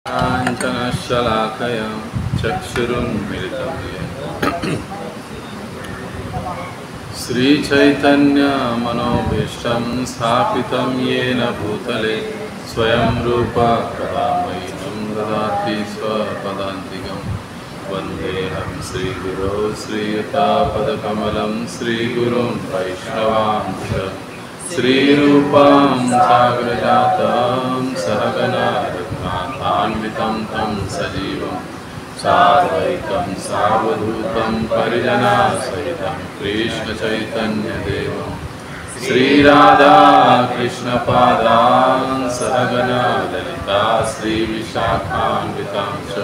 काञ्चनशलाकया चक्षुरुन्मिलितं येन श्रीचैतन्यमनोभीष्टं स्थापितं येन भूतले स्वयं रूप कदा मह्यं ददाति स्वपदान्तिकं वन्देऽहं श्रीगुरो श्रीयुतापदकमलं श्रीगुरुं वैष्णवांश्च श्रीरूपं साग्रजातं सहगना रघुनाथान्वितं तं सजीवं साद्वैतं सावधूतं परिजनसहितं कृष्णचैतन्यदेवं श्रीराधा कृष्णपादान् सहगना ललिता श्रीविशाखान्वितां च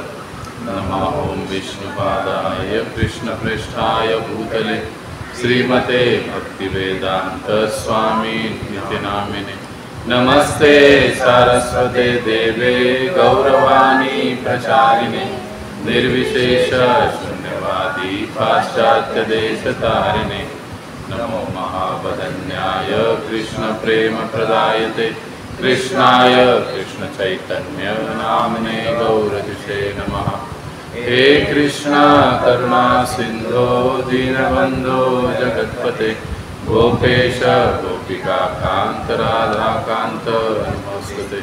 नमः ॐ विष्णुपादाय कृष्णपृष्ठाय भूतले श्रीमते भक्तिवेदांत स्वामी नित्यनामिने नमस्ते सारस्वते देवे गौरवाणी प्रचारिणे निर्विशेष शून्यवादी पाश्चात्य देशतारिणे नमो महावदन्याय कृष्ण प्रेम प्रदायते कृष्णाय कृष्ण चैतन्य नामने गौरतिषे नमः। हे कृष्णा करुणा सिंधो दीनबंधो जगत्पते गोपेश गोपिका कांत राधा कांत नमोस्तुते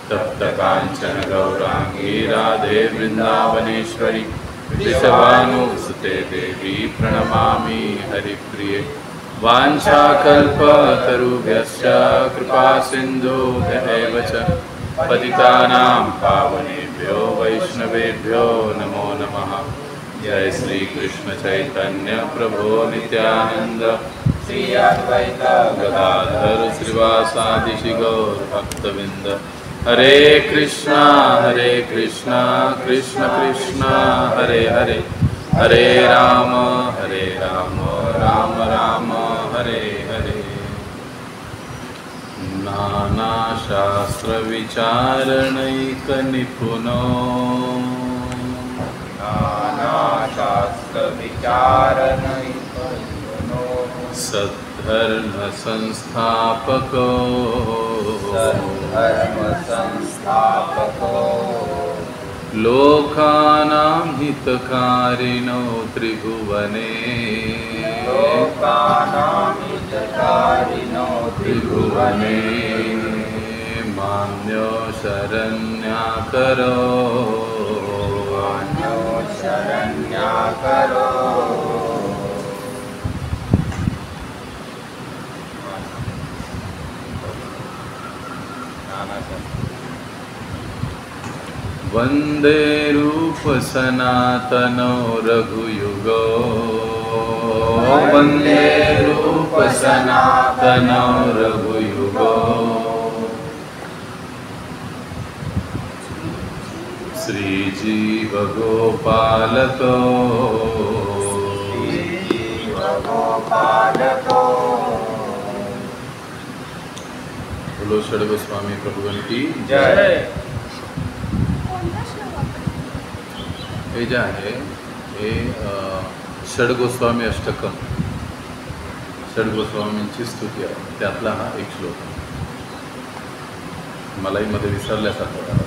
तप्त कांचन गौरांगी राधे वृंदावनेश्वरी वृषभानुसुते देवी प्रणमामि हरिप्रिये वाञ्छाकल्पतरुभ्यश्च कृपा सिन्धुभ्यः च पतितानां पावनेभ्यो वैष्णवेभ्यो नमो नमः। जय श्री कृष्ण चैतन्य प्रभो नित्यानंद श्री अद्वैत गदाधर श्रीवासादि गौर भक्तविंद। हरे कृष्णा कृष्ण कृष्ण हरे हरे हरे राम राम राम हरे हरे। नाना शास्त्र विचारणैक निपुनो सद्धर्म संस्थापको लोकानां हितकारिणो त्रिभुवने मान्यो शरण्याकरो वंदे रूप सनातनो रघुयुगो वंदे रूप सनातनो रघुयुगो श्रीजीव गोपालको बोलो षड गोस्वामी प्रभुगण की जय। हे जे आहे हे षड गोस्वामी अष्टकम षड गोस्वामींची स्तुती आहे त्यातला हा एक श्लोक मलाही मध्ये विसरल्यासारखं झालं।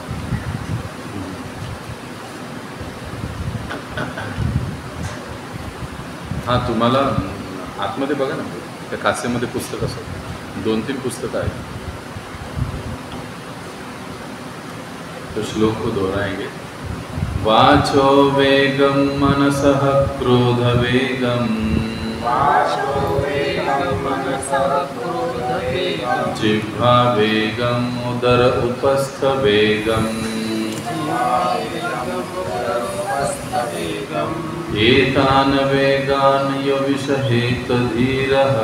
हां तुम्हाला आतमध्ये बघा ना त्या कासेमध्ये पुस्तक असं 2-3 पुस्तकं आहेत तो श्लोक को दोहराएंगे। वाचो वेगम मनसः क्रोध वेगम जिह्वा वेगम उदर उपस्थ वेगम एतान वेगान यो विषहेत धीरः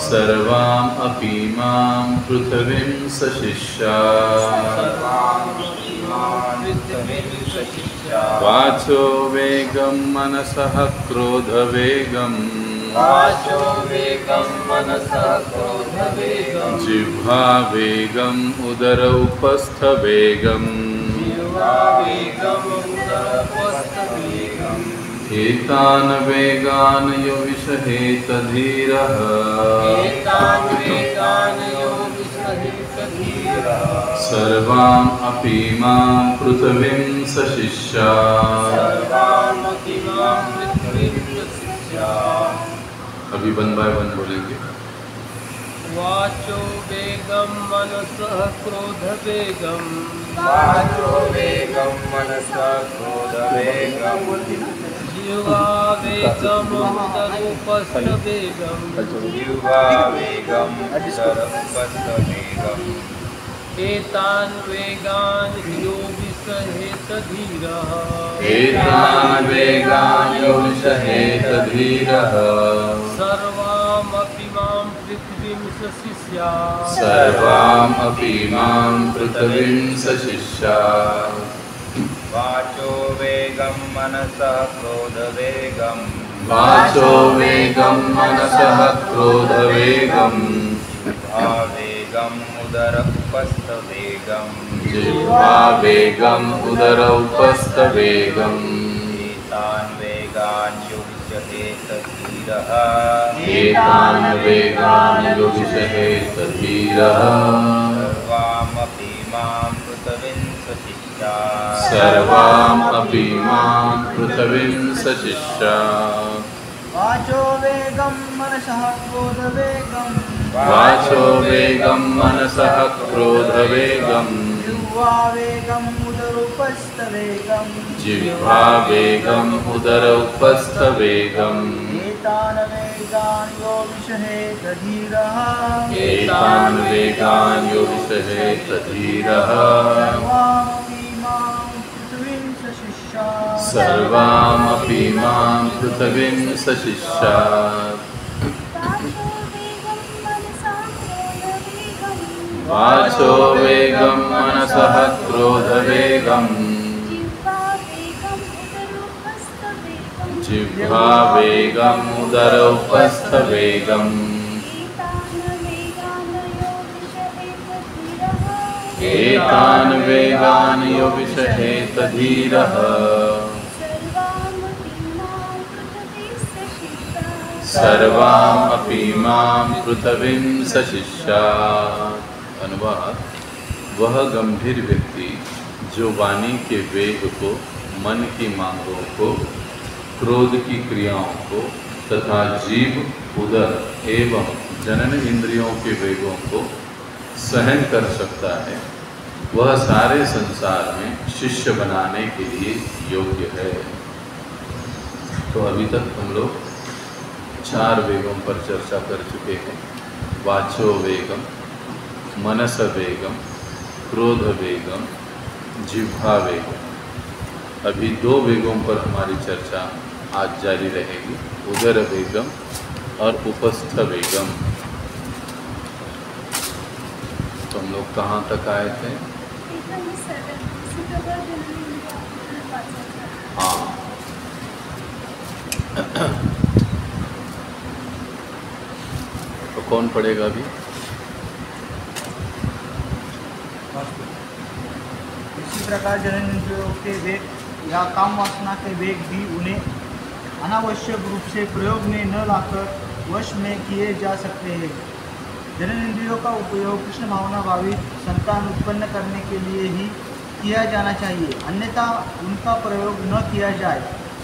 सर्वां अपीमां पृथिवीं सशिष्या। वाचो वेगं मनसः क्रोध वेगं जिह्वा वेगं उदर उपस्थ वेगं एतान वेगान यो विषहेत धीरः सर्वाम् अपीमां पृथिवीं सशिष्या अभी 1 by 1 बोलेंगे। वाचो वेगम मनसः क्रोध वेगम वाचो वेगम मनसः क्रोध वेगम जीवा वेगम उदरूपस्थ वेगम जीवा वेगम उदरूपस्थ वेगम एतान् वेगान् यो विसहेत धीरः एतान् वेगान् यो विसहेत धीरः सर्वामपि मां पृथिवीं सशिष्यात् सर्वाम् अपीमां पृथिवीं सशिष्यात् वाचो वेगम मनसः क्रोध वेगम वाचो वेगं मनसः क्रोध वेगं वेगम उदर उपस्थ वेगम जिह्वा वेगम् उदर उपस्थ वेगम् एतान् वेगान् यो विसहेत धीरः एतान् वेगान् यो विसहेत धीरः सर्वामपि मां पृथिवीं सशिष्यात् सर्वाम् अपीमां पृथिवीं सशिष्यात् वाचो वेगं मनसः क्रोध वेगं वाचो वेगं मनसः क्रोध वेगम् जिह्वा वेगं उदरूपस्थ वेगं जिह्वा वेगम् उदर उपस्थ वेगम् एतान् वेगान् यो विसहेत धीरः एतान् वेगान् यो विसहेत धीरः सर्वामपि मां पृथिवीं सशिष्यात् सर्वामपि मां पृथिवीं सशिष्यात् वाचो वेगं मनसः क्रोध वेगम् जिह्वा वेगम् उदर उपस्थ वेगम् एतान् वेगान् यो विसहेत धीरः सर्वामपि मां पृथिवीं सशिष्यात्। अनुवाद: वह गंभीर व्यक्ति जो वाणी के वेग को, मन की मांगों को, क्रोध की क्रियाओं को तथा जीव, उदर एवं जनन इंद्रियों के वेगों को सहन कर सकता है, वह सारे संसार में शिष्य बनाने के लिए योग्य है। तो अभी तक हम लोग 4 वेगों पर चर्चा कर चुके हैं। वाचो वेगम, मनस वेगम, क्रोध वेगम, जिह्वा वेगम। अभी 2 वेगों पर हमारी चर्चा आज जारी रहेगी, उदर वेगम और उपस्थ वेगम। तो हम लोग कहाँ तक आए थे? हाँ तो कौन पढ़ेगा अभी? इसी प्रकार जननेंद्रियों के वेग या काम वासना के वेग भी उन्हें अनावश्यक रूप से प्रयोग में न लाकर वश में किए जा सकते हैं। जननेंद्रियों का उपयोग कृष्ण भावना भावित संतान उत्पन्न करने के लिए ही किया जाना चाहिए, अन्यथा उनका प्रयोग न किया जाए।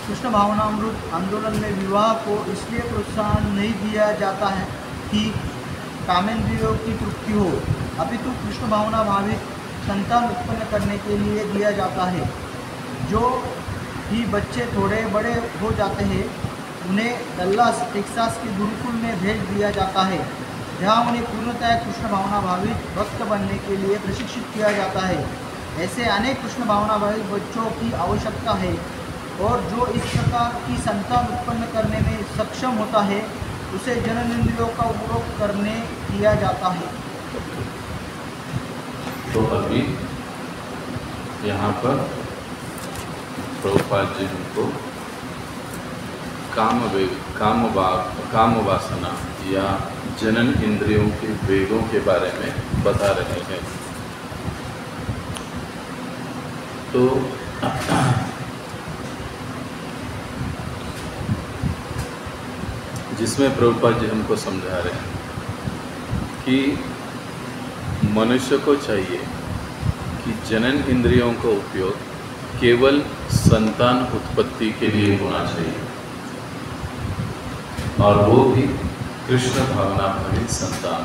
कृष्ण भावनामृत आंदोलन में विवाह को इसलिए प्रोत्साहन नहीं दिया जाता है कि कामेंद्रियों की तृप्ति हो, अपितु कृष्ण भावना भावित संतान उत्पन्न करने के लिए दिया जाता है। जो ही बच्चे थोड़े बड़े हो जाते हैं, उन्हें डल्लास टेक्सास के गुरुकुल में भेज दिया जाता है, जहां उन्हें पूर्णतः कृष्ण भावना भावित भक्त बनने के लिए प्रशिक्षित किया जाता है। ऐसे अनेक कृष्ण भावना भावित बच्चों की आवश्यकता है, और जो इस प्रकार की संतान उत्पन्न करने में सक्षम होता है, उसे जननेंद्रियों का उपयोग करने किया जाता है। तो अभी यहाँ पर प्रभुपाद जी हमको काम वासना या जनन इंद्रियों के वेगों के बारे में बता रहे हैं। तो जिसमें प्रभुपाद जी हमको समझा रहे हैं कि मनुष्य को चाहिए कि जनन इंद्रियों का उपयोग केवल संतान उत्पत्ति के लिए होना चाहिए, और वो भी कृष्ण भावना भवित संतान।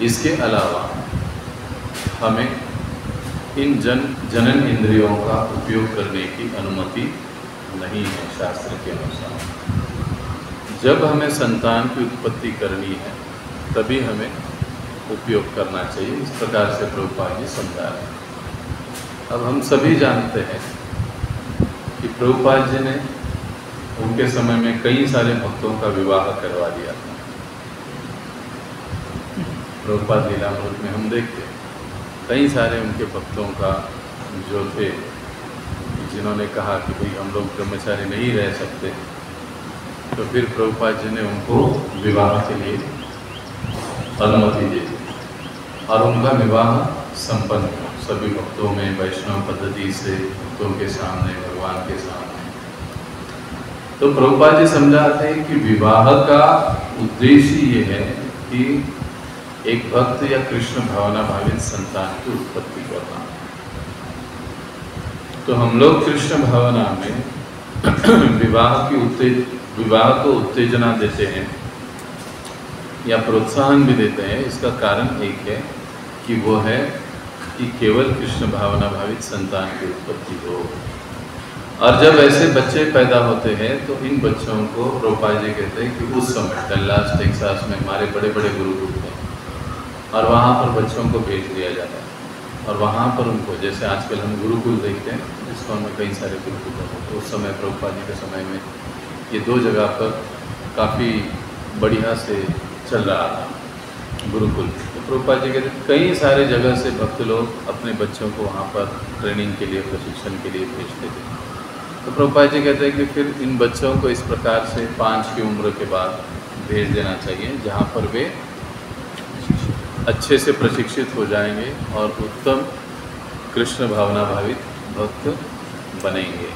इसके अलावा हमें इन जनन इंद्रियों का उपयोग करने की अनुमति नहीं है शास्त्र के अनुसार। जब हमें संतान की उत्पत्ति करनी है तभी हमें उपयोग करना चाहिए। इस प्रकार से प्रभुपाद जी समझा रहे हैं। अब हम सभी जानते हैं कि प्रभुपाद जी ने उनके समय में कई सारे भक्तों का विवाह करवा दिया था। प्रभुपाद लीलामृत में हम देखते हैं कई सारे उनके भक्तों का जो थे, जिन्होंने कहा कि भाई हम लोग ब्रह्मचारी नहीं रह सकते, तो फिर प्रभुपाद जी ने उनको विवाह के लिए अनुमति दी और उनका विवाह संपन्न हुआ सभी भक्तों में, वैष्णव पद्धति से भक्तों के सामने, भगवान के सामने। तो प्रभुपाद जी समझाते हैं कि विवाह का उद्देश्य ये है कि एक भक्त या कृष्ण भावना भावित संतान की उत्पत्ति करना। तो हम लोग कृष्ण भावना में विवाह को उत्तेजना देते हैं या प्रोत्साहन भी देते हैं। इसका कारण एक है कि वो है कि केवल कृष्ण भावना भावित संतान की उत्पत्ति हो। और जब ऐसे बच्चे पैदा होते हैं तो इन बच्चों को प्रभुपाद जी कहते हैं कि उस समय डल्लास टेक्सास में हमारे बड़े बड़े गुरुकुल थे और वहाँ पर बच्चों को भेज दिया जाता है और वहाँ पर उनको, जैसे आजकल हम गुरुकुल देखते हैं, इस्कॉन में कई सारे गुरुकुल होते हैं, तो उस समय प्रभुपाद जी के समय में ये 2 जगह पर काफ़ी बढ़िया से चल रहा था गुरुकुल। तो प्रभुपाद जी कहते कई सारे जगह से भक्त लोग अपने बच्चों को वहाँ पर ट्रेनिंग के लिए, प्रशिक्षण के लिए भेजते थे। तो प्रभुपाद जी कहते हैं कि फिर इन बच्चों को इस प्रकार से 5 की उम्र के बाद भेज देना चाहिए, जहाँ पर वे अच्छे से प्रशिक्षित हो जाएंगे और उत्तम कृष्ण भावना भावित भक्त बनेंगे।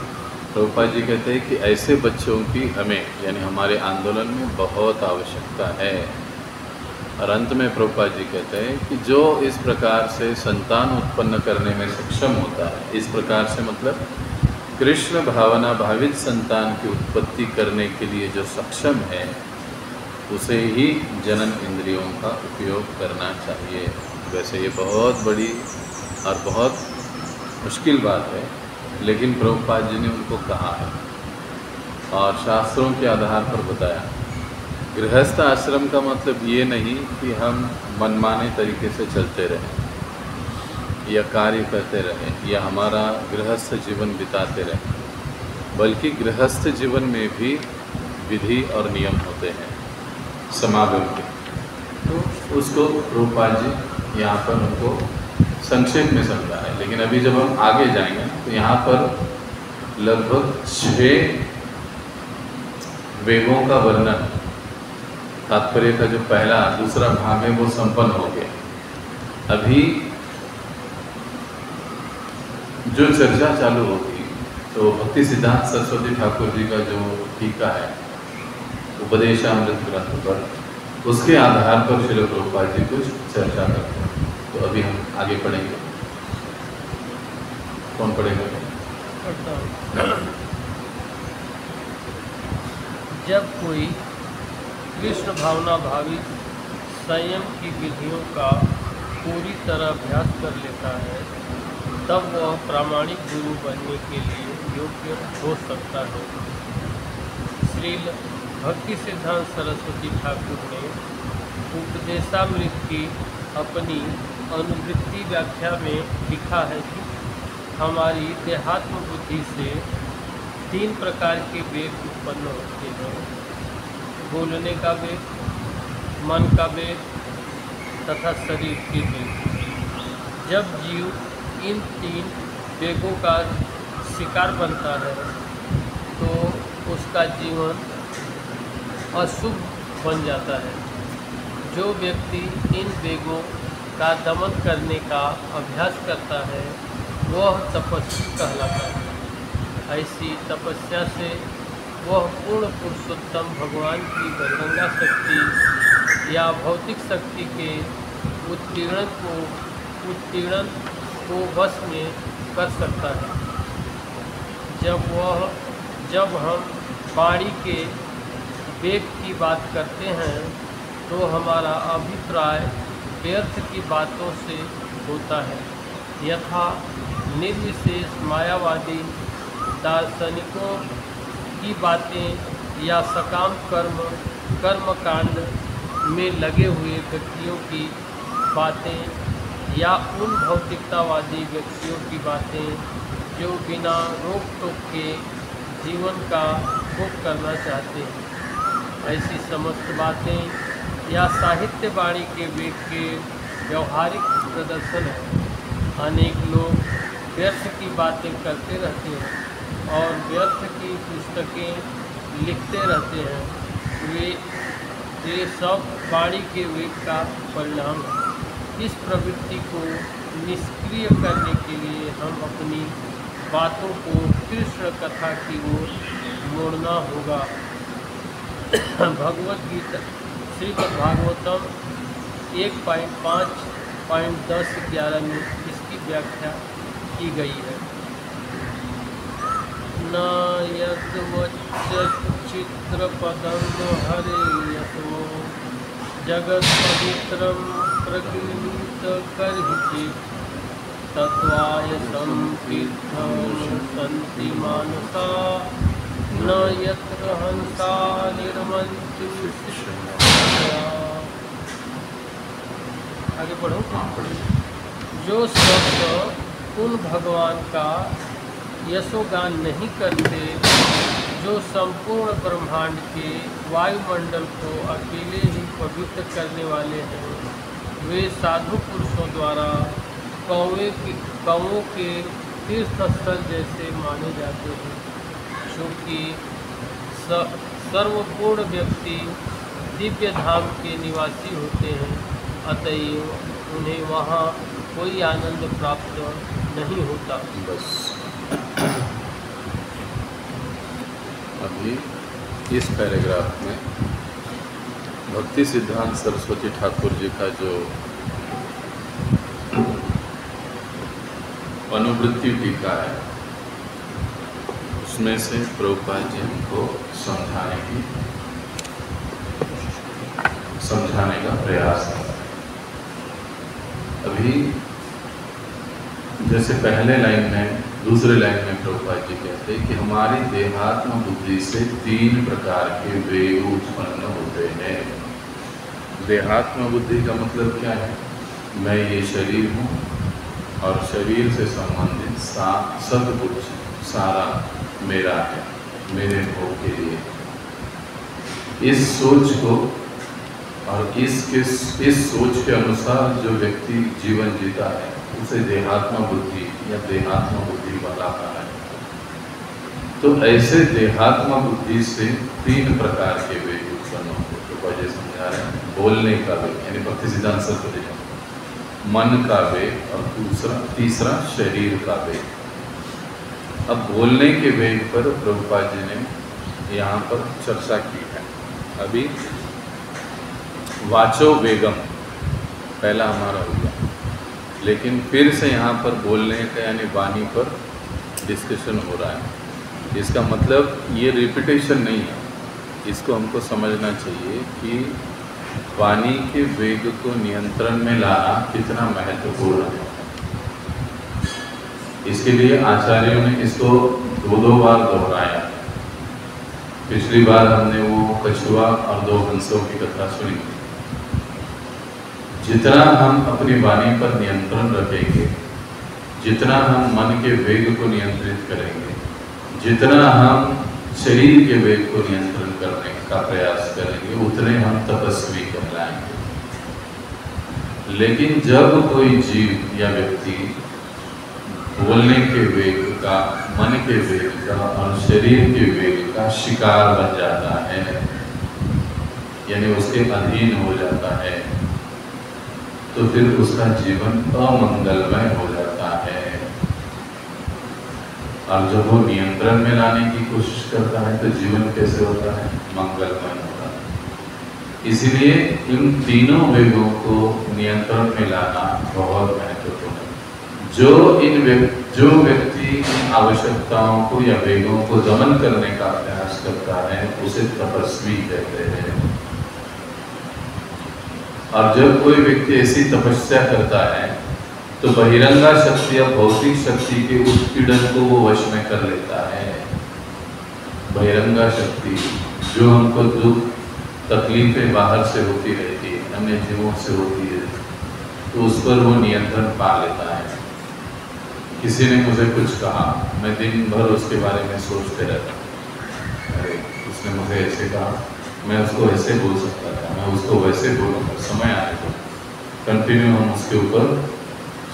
प्रभुपाद जी कहते हैं कि ऐसे बच्चों की हमें, यानी हमारे आंदोलन में बहुत आवश्यकता है। और अंत में प्रभुपाद जी कहते हैं कि जो इस प्रकार से संतान उत्पन्न करने में सक्षम होता है, इस प्रकार से मतलब कृष्ण भावना भावित संतान की उत्पत्ति करने के लिए जो सक्षम है, उसे ही जनन इंद्रियों का उपयोग करना चाहिए। वैसे ये बहुत बड़ी और बहुत मुश्किल बात है, लेकिन प्रभुपाद जी ने उनको कहा है और शास्त्रों के आधार पर बताया। गृहस्थ आश्रम का मतलब ये नहीं कि हम मनमाने तरीके से चलते रहें या कार्य करते रहें या हमारा गृहस्थ जीवन बिताते रहें, बल्कि गृहस्थ जीवन में भी विधि और नियम होते हैं समागम के। तो उसको प्रभुपाद जी यहाँ पर उनको संक्षेप में समझा है। लेकिन अभी जब हम आगे जाएंगे तो यहाँ पर लगभग 6 वेगों का वर्णन, तात्पर्य का जो पहला दूसरा भाग है वो संपन्न हो गया। अभी जो चर्चा चालू होगी तो भक्ति सिद्धांत सरस्वती ठाकुर जी का जो टीका है उपदेशामृत ग्रंथ पर, उसके आधार पर श्रील प्रभुपाद जी कुछ चर्चा करते हैं। तो अभी हम आगे पढ़ेंगे। कौन पढ़ेगा? जब कोई कृष्ण भावना भावित संयम की विधियों का पूरी तरह अभ्यास कर लेता है, तब वह प्रामाणिक गुरु बनने के लिए योग्य हो सकता है। श्रील भक्ति सिद्धांत सरस्वती ठाकुर ने उपदेशामृत की अपनी अनुवृत्ति व्याख्या में लिखा है कि हमारी देहात्म बुद्धि से 3 प्रकार के वेग उत्पन्न होते हैं: बोलने का वेग, मन का वेग तथा शरीर के वेग। जब जीव इन 3 वेगों का शिकार बनता है तो उसका जीवन अशुभ बन जाता है। जो व्यक्ति इन वेगों का दमन करने का अभ्यास करता है वह तपस्वी कहलाता है। ऐसी तपस्या से वह पूर्ण पुरुषोत्तम भगवान की बजरंगा शक्ति या भौतिक शक्ति के उत्पीड़न को वश में कर सकता है। जब हम वाणी के वेग की बात करते हैं तो हमारा अभिप्राय व्यर्थ की बातों से होता है। यथा निर्विशेष मायावादी दार्शनिकों की बातें या सकाम कर्मकांड में लगे हुए व्यक्तियों की बातें या उन भौतिकतावादी व्यक्तियों की बातें जो बिना रोक टोक के जीवन का भोग करना चाहते हैं। ऐसी समस्त बातें या साहित्य वाणी के वेग के व्यवहारिक प्रदर्शन है। अनेक लोग व्यर्थ की बातें करते रहते हैं और व्यर्थ की पुस्तकें लिखते रहते हैं। वे सब वाणी के वेग का परिणाम है। इस प्रवृत्ति को निष्क्रिय करने के लिए हम अपनी बातों को कृष्ण कथा की ओर मोड़ना होगा। भगवद गीता श्रीमद् भागवतम 1.5.10-11 में इसकी व्याख्या की गई है। न यद्वच्चित्रपदं हरे यतो जगत् पवित्रं प्रकीर्तितकर्हिचित् तत्त्वाय संकीर्तनं सन्ति मानसा न यत्र हंसा निर्मन्ति। आगे बढ़ो। जो शब्द उन भगवान का यशोगान नहीं करते जो संपूर्ण ब्रह्मांड के वायुमंडल को अकेले ही पवित्र करने वाले हैं, वे साधु पुरुषों द्वारा कौओं के तीर्थस्थल जैसे माने जाते हैं। क्योंकि सर्वपूर्ण व्यक्ति दिव्य धाम के निवासी होते हैं, अतएव उन्हें वहाँ कोई आनंद प्राप्त नहीं होता। बस अभी इस पैराग्राफ में भक्ति सिद्धांत सरस्वती ठाकुर जी का जो अनुवृत्ति टीका है उसमें से प्रभुपाद जी हमको समझाने का प्रयास है। अभी जैसे पहले लाइन में दूसरे लाइन में प्रभुपाद जी कहते हैं कि हमारी देहात्म बुद्धि से 3 प्रकार के वेग उत्पन्न होते हैं। देहात्म बुद्धि का मतलब क्या है? मैं ये शरीर हूँ और शरीर से संबंधित सब कुछ सारा मेरा है, मेरे भोग के लिए। इस सोच को और इस सोच के अनुसार जो व्यक्ति जीवन जीता है उसे देहात्म बुद्धि या देहात्म बुद्धि वाला कहा है। तो ऐसे देहात्म बुद्धि से 3 प्रकार के वेग उत्पन्न होते। तो वजह समझा रहे हैं। बोलने का वेग यानी भक्ति सिद्धांत सरस्वती, मन का वेग और तीसरा शरीर का वेग। अब बोलने के वेग पर प्रभुपाद जी ने यहाँ पर चर्चा की है। अभी वाचो वेगम पहला हमारा हो गया, लेकिन फिर से यहाँ पर बोलने का यानी वाणी पर डिस्कशन हो रहा है। इसका मतलब ये रिपीटेशन नहीं है, इसको हमको समझना चाहिए कि वाणी के वेग को नियंत्रण में लाना कितना महत्वपूर्ण है। इसके लिए आचार्यों ने इसको 2 बार दोहराया। पिछली बार हमने वो कछुआ और 2 हंसों की कथा सुनी। जितना हम अपनी वाणी पर नियंत्रण रखेंगे, जितना हम मन के वेग को नियंत्रित करेंगे, जितना हम शरीर के वेग को नियंत्रण करने का प्रयास करेंगे, उतने हम तपस्वी कहलाएंगे। लेकिन जब कोई जीव या व्यक्ति बोलने के वेग का, मन के वेग का और शरीर के वेग का शिकार बन जाता है, यानी उसके अधीन हो जाता है, तो फिर उसका जीवन अमंगलमय हो जाता है। और जब वो नियंत्रण में लाने की कोशिश करता है तो जीवन कैसे होता है? मंगलमय होता है। इसीलिए इन तीनों वेगों को नियंत्रण में लाना बहुत महत्वपूर्ण है। जो व्यक्ति इन आवश्यकताओं को या वेगों को दमन करने का प्रयास करता है उसे तपस्वी कहते हैं। और जब कोई व्यक्ति ऐसी तपस्या करता है तो बहिरंगा शक्ति या भौतिक शक्ति के उत्पीड़न को वो वश में कर लेता है। बहिरंगा शक्ति जो हमको दुख तकलीफें बाहर से होती रहती है, अन्य जीवों से होती है, तो उस पर वो नियंत्रण पा लेता है। किसी ने मुझे कुछ कहा, मैं दिन भर उसके बारे में सोचते रहता। अरे उसने मुझे ऐसे कहा, मैं उसको ऐसे बोल सकता था, मैं उसको वैसे बोलूँगा। समय आए तो कंटिन्यू हम उसके ऊपर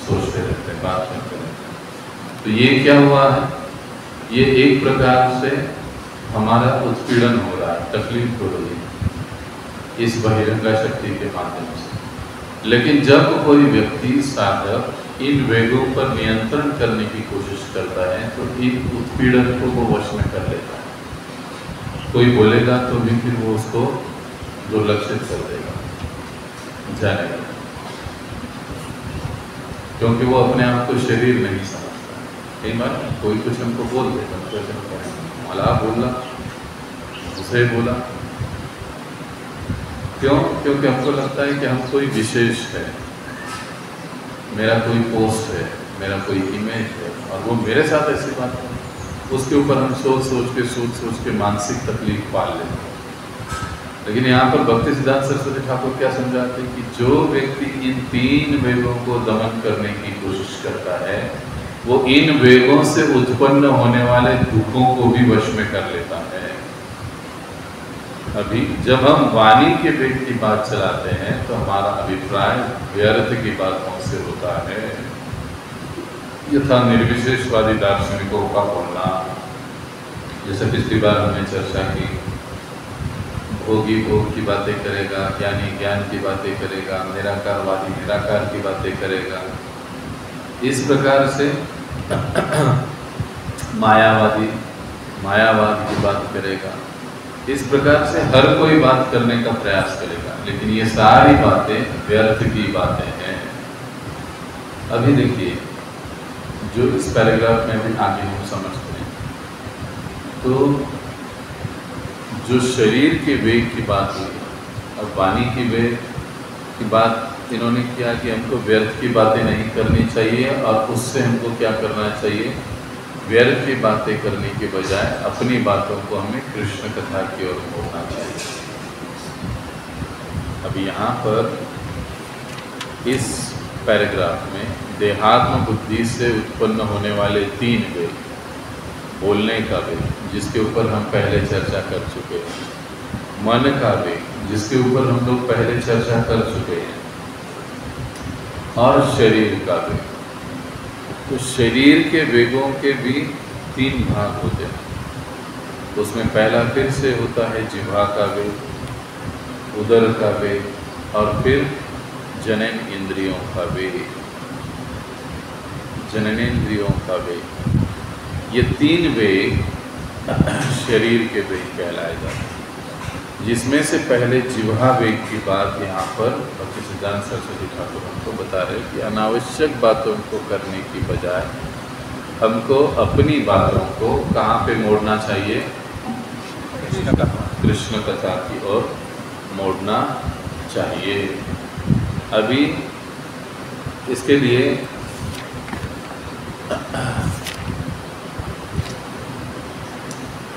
सोचते रहते हैं, बात करते रहते हैं। तो ये क्या हुआ है, ये एक प्रकार से हमारा उत्पीड़न हो रहा है, तकलीफ हो रही है इस बहिरंगा शक्ति के माध्यम से। लेकिन जब कोई व्यक्ति साधक इन वेगों पर नियंत्रण करने की कोशिश करता है तो इन उत्पीड़न को वो वश में कर लेता है। कोई बोलेगा तो भी फिर वो उसको दुर्लक्षित कर देगा, जानेगा, क्योंकि वो अपने आप को शरीर नहीं समझता। कई बार कोई कुछ हमको बोल देगा, मला बोला, उसे बोला, क्यों? क्योंकि हमको लगता है कि हम कोई विशेष है, मेरा कोई पोस्ट है, मेरा कोई इमेज है, और वो मेरे साथ ऐसी बात है। उसके ऊपर हम सोच के मानसिक तकलीफ पाल लेते हैं। लेकिन यहाँ पर भक्ति सिद्धांत सरस्वती ठाकुर क्या समझाते हैं कि जो व्यक्ति इन 3 वेगों को दमन करने की कोशिश करता है वो इन वेगों से उत्पन्न होने वाले दुखों को भी वश में कर लेता है। अभी जब हम वाणी के वेग की बात चलाते हैं तो हमारा अभिप्राय व्यर्थ की बातों से होता है। यथा निर्विशेषवादी दार्शनिकों का बोलना, जैसे पिछली बार हमने चर्चा की, भोगी भोग की बातें करेगा, ज्ञानी ज्ञान की बातें करेगा, निराकारवादी निराकार की बातें करेगा, इस प्रकार से मायावादी मायावाद की बात करेगा, इस प्रकार से हर कोई बात करने का प्रयास करेगा। लेकिन ये सारी बातें व्यर्थ की बातें हैं। अभी देखिए, जो इस पैराग्राफ में भी आगे हम समझते हैं, तो जो शरीर के वेग की बात हुई और वाणी की वेग की बात इन्होंने किया कि हमको व्यर्थ की बातें नहीं करनी चाहिए, और उससे हमको क्या करना चाहिए, व्यर्थ की बातें करने के बजाय अपनी बातों को हमें कृष्ण कथा की ओर मोड़ना चाहिए। अब यहाँ पर इस पैराग्राफ में देहात्म बुद्धि से उत्पन्न होने वाले 3 वेग, बोलने का वेग जिसके ऊपर हम पहले चर्चा कर चुके हैं, मन का वेग जिसके ऊपर हम लोग पहले चर्चा कर चुके हैं, और शरीर का वेग। तो शरीर के वेगों के भी 3 भाग होते हैं। उसमें पहला फिर से होता है जिह्वा का वेग, उदर का वेग, और फिर जनन इंद्रियों का वेग। जननेंद्रियों का वेग, ये 3 वेग शरीर के वेग कहलाए जाते हैं, जिसमें से पहले जिह्वा वेग की बात यहाँ पर भक्ति सिद्धांत सरस्वती ठाकुर हमको बता रहे कि अनावश्यक बातों को करने की बजाय हमको अपनी बातों को कहाँ पे मोड़ना चाहिए, कृष्ण कथा की ओर मोड़ना चाहिए। अभी इसके लिए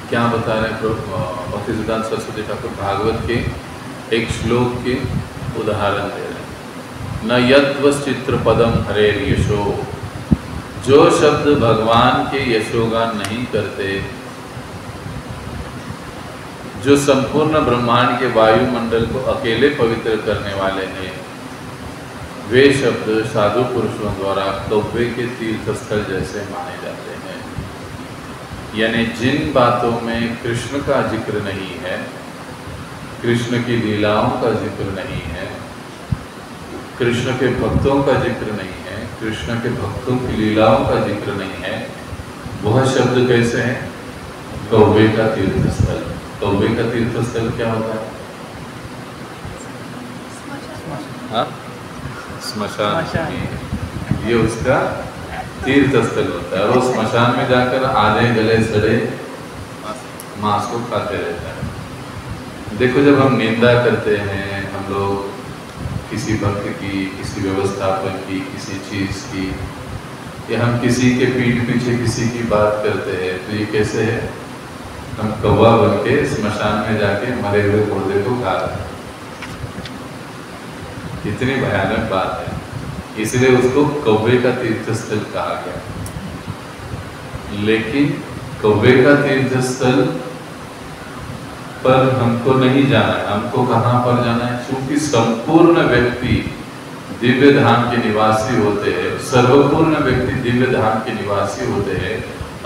क्या बता रहे हैं भक्ति सिद्धांत सरस्वती ठाकुर, भागवत के एक श्लोक के उदाहरण दे रहे हैं। न यत्वश्चित्र पदम हरेर यशो, जो शब्द भगवान के यशोगान नहीं करते, जो संपूर्ण ब्रह्मांड के वायुमंडल को अकेले पवित्र करने वाले हैं, वे शब्द साधु पुरुषों द्वारा कौवे के तीर्थस्थल जैसे माने जाते हैं। यानी जिन बातों में कृष्ण का जिक्र नहीं है, कृष्ण की लीलाओं का जिक्र नहीं है, कृष्ण के भक्तों का जिक्र नहीं है, कृष्ण के भक्तों की लीलाओं का जिक्र नहीं है, वह शब्द कैसे हैं, कौवे का तीर्थस्थल। कौवे का तीर्थस्थल क्या होता है? हाँ, स्मशान। ये उसका तीर्थ स्थल होता है। वो स्मशान में जाकर आधे गले सड़े मांस को खाते रहता है। देखो, जब हम निंदा करते हैं, हम लोग किसी भक्त की, किसी व्यवस्थापन की, किसी चीज़ की, या हम किसी के पीठ पीछे किसी की बात करते हैं, तो ये कैसे है? हम कौवा बन के स्मशान में जाके मरे हुए मुर्दे को खा रहे हैं। इतनी भयानक बात है, इसलिए उसको कौवे का तीर्थस्थल कहा गया। लेकिन कौवे का तीर्थस्थल पर हमको नहीं जाना है। हमको कहाँ पर जाना है? क्योंकि संपूर्ण व्यक्ति दिव्य धाम के निवासी होते हैं, सर्वपूर्ण व्यक्ति दिव्य धाम के निवासी होते हैं,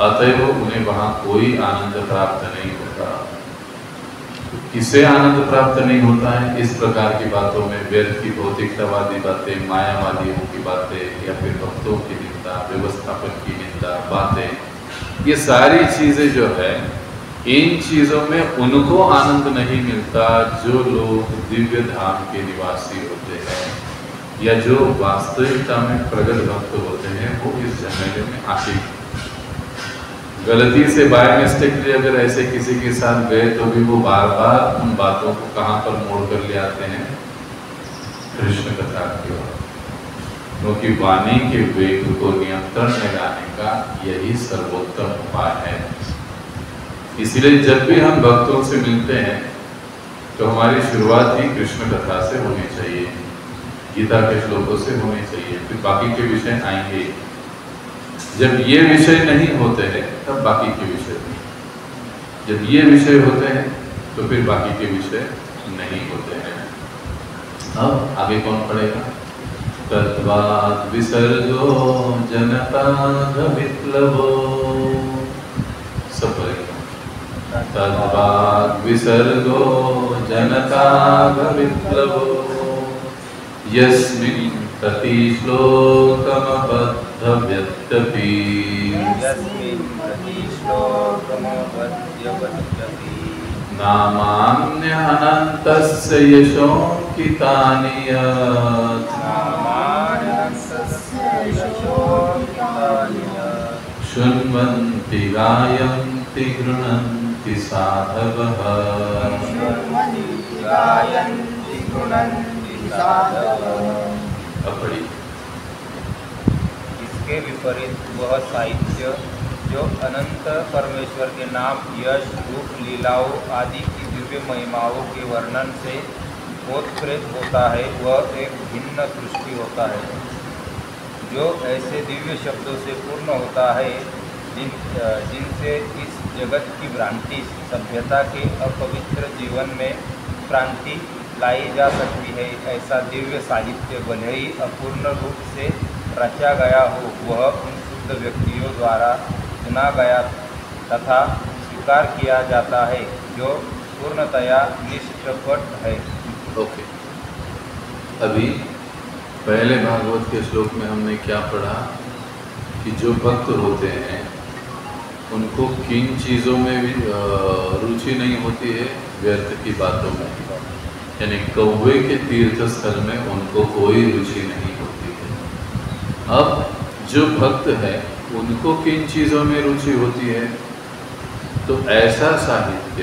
अतएव उन्हें वहाँ कोई आनंद प्राप्त नहीं होता। तो किसे आनंद प्राप्त नहीं होता है? इस प्रकार की बातों में, व्यर्थ की भौतिकतावादी बातें, मायावादियों की बातें, या फिर भक्तों की निंदा, व्यवस्थापन की निंदा बातें, ये सारी चीजें जो है, इन चीजों में उनको आनंद नहीं मिलता जो लोग दिव्य धाम के निवासी होते हैं, या जो वास्तविकता में प्रगट भक्त होते हैं। वो इस झमेले में आके गलती से बाय मिस्टेकली अगर ऐसे किसी के साथ गए, तो भी वो बार बार उन बातों को कहाँ पर मोड़ कर ले आते हैं? कृष्ण कथा की ओर। क्योंकि वाणी के वेग को नियंत्रण में लाने का यही सर्वोत्तम उपाय है। इसलिए जब भी हम भक्तों से मिलते हैं, तो हमारी शुरुआत ही कृष्ण कथा से होनी चाहिए, गीता के श्लोकों से होनी चाहिए, फिर बाकी के विषय आएंगे। जब ये विषय नहीं होते हैं, तब बाकी के विषय नहीं। जब ये विषय होते हैं, तो फिर बाकी के विषय नहीं होते हैं। अब आगे कौन पढ़ेगा? तद्वाद विसर्गो जनपद विप्लवो, सब पढ़ेगा। तद्वाद विसर्गो जनपद विप्लवो, यस्मिन् प्रति श्लोकमबद्धव्यत्यपि, नामान्यनन्तस्य यशोऽङ्कितानि यत्, शृण्वन्ति गायन्ति गृह्णन्ति साधवः। इसके विपरीत वह साहित्य जो अनंत परमेश्वर के नाम, यश, रूप, लीलाओं आदि की दिव्य महिमाओं के वर्णन से ओतप्रोत होता है, वह एक भिन्न सृष्टि होता है, जो ऐसे दिव्य शब्दों से पूर्ण होता है जिनसे इस जगत की भ्रांति, सभ्यता के अपवित्र जीवन में क्रांति लाई जा सकती है। ऐसा दिव्य साहित्य भले ही अपूर्ण रूप से रचा गया हो, वह उन शुद्ध व्यक्तियों द्वारा सुना गया तथा स्वीकार किया जाता है, जो पूर्णतया निष्कपट है। ओके, अभी पहले भागवत के श्लोक में हमने क्या पढ़ा कि जो भक्त होते हैं उनको किन चीज़ों में भी रुचि नहीं होती है? व्यर्थ की बातों में, यानी कौवे के तीर्थ स्थल में उनको कोई रुचि नहीं होती है। अब जो भक्त है उनको किन चीज़ों में रुचि होती है? तो ऐसा साहित्य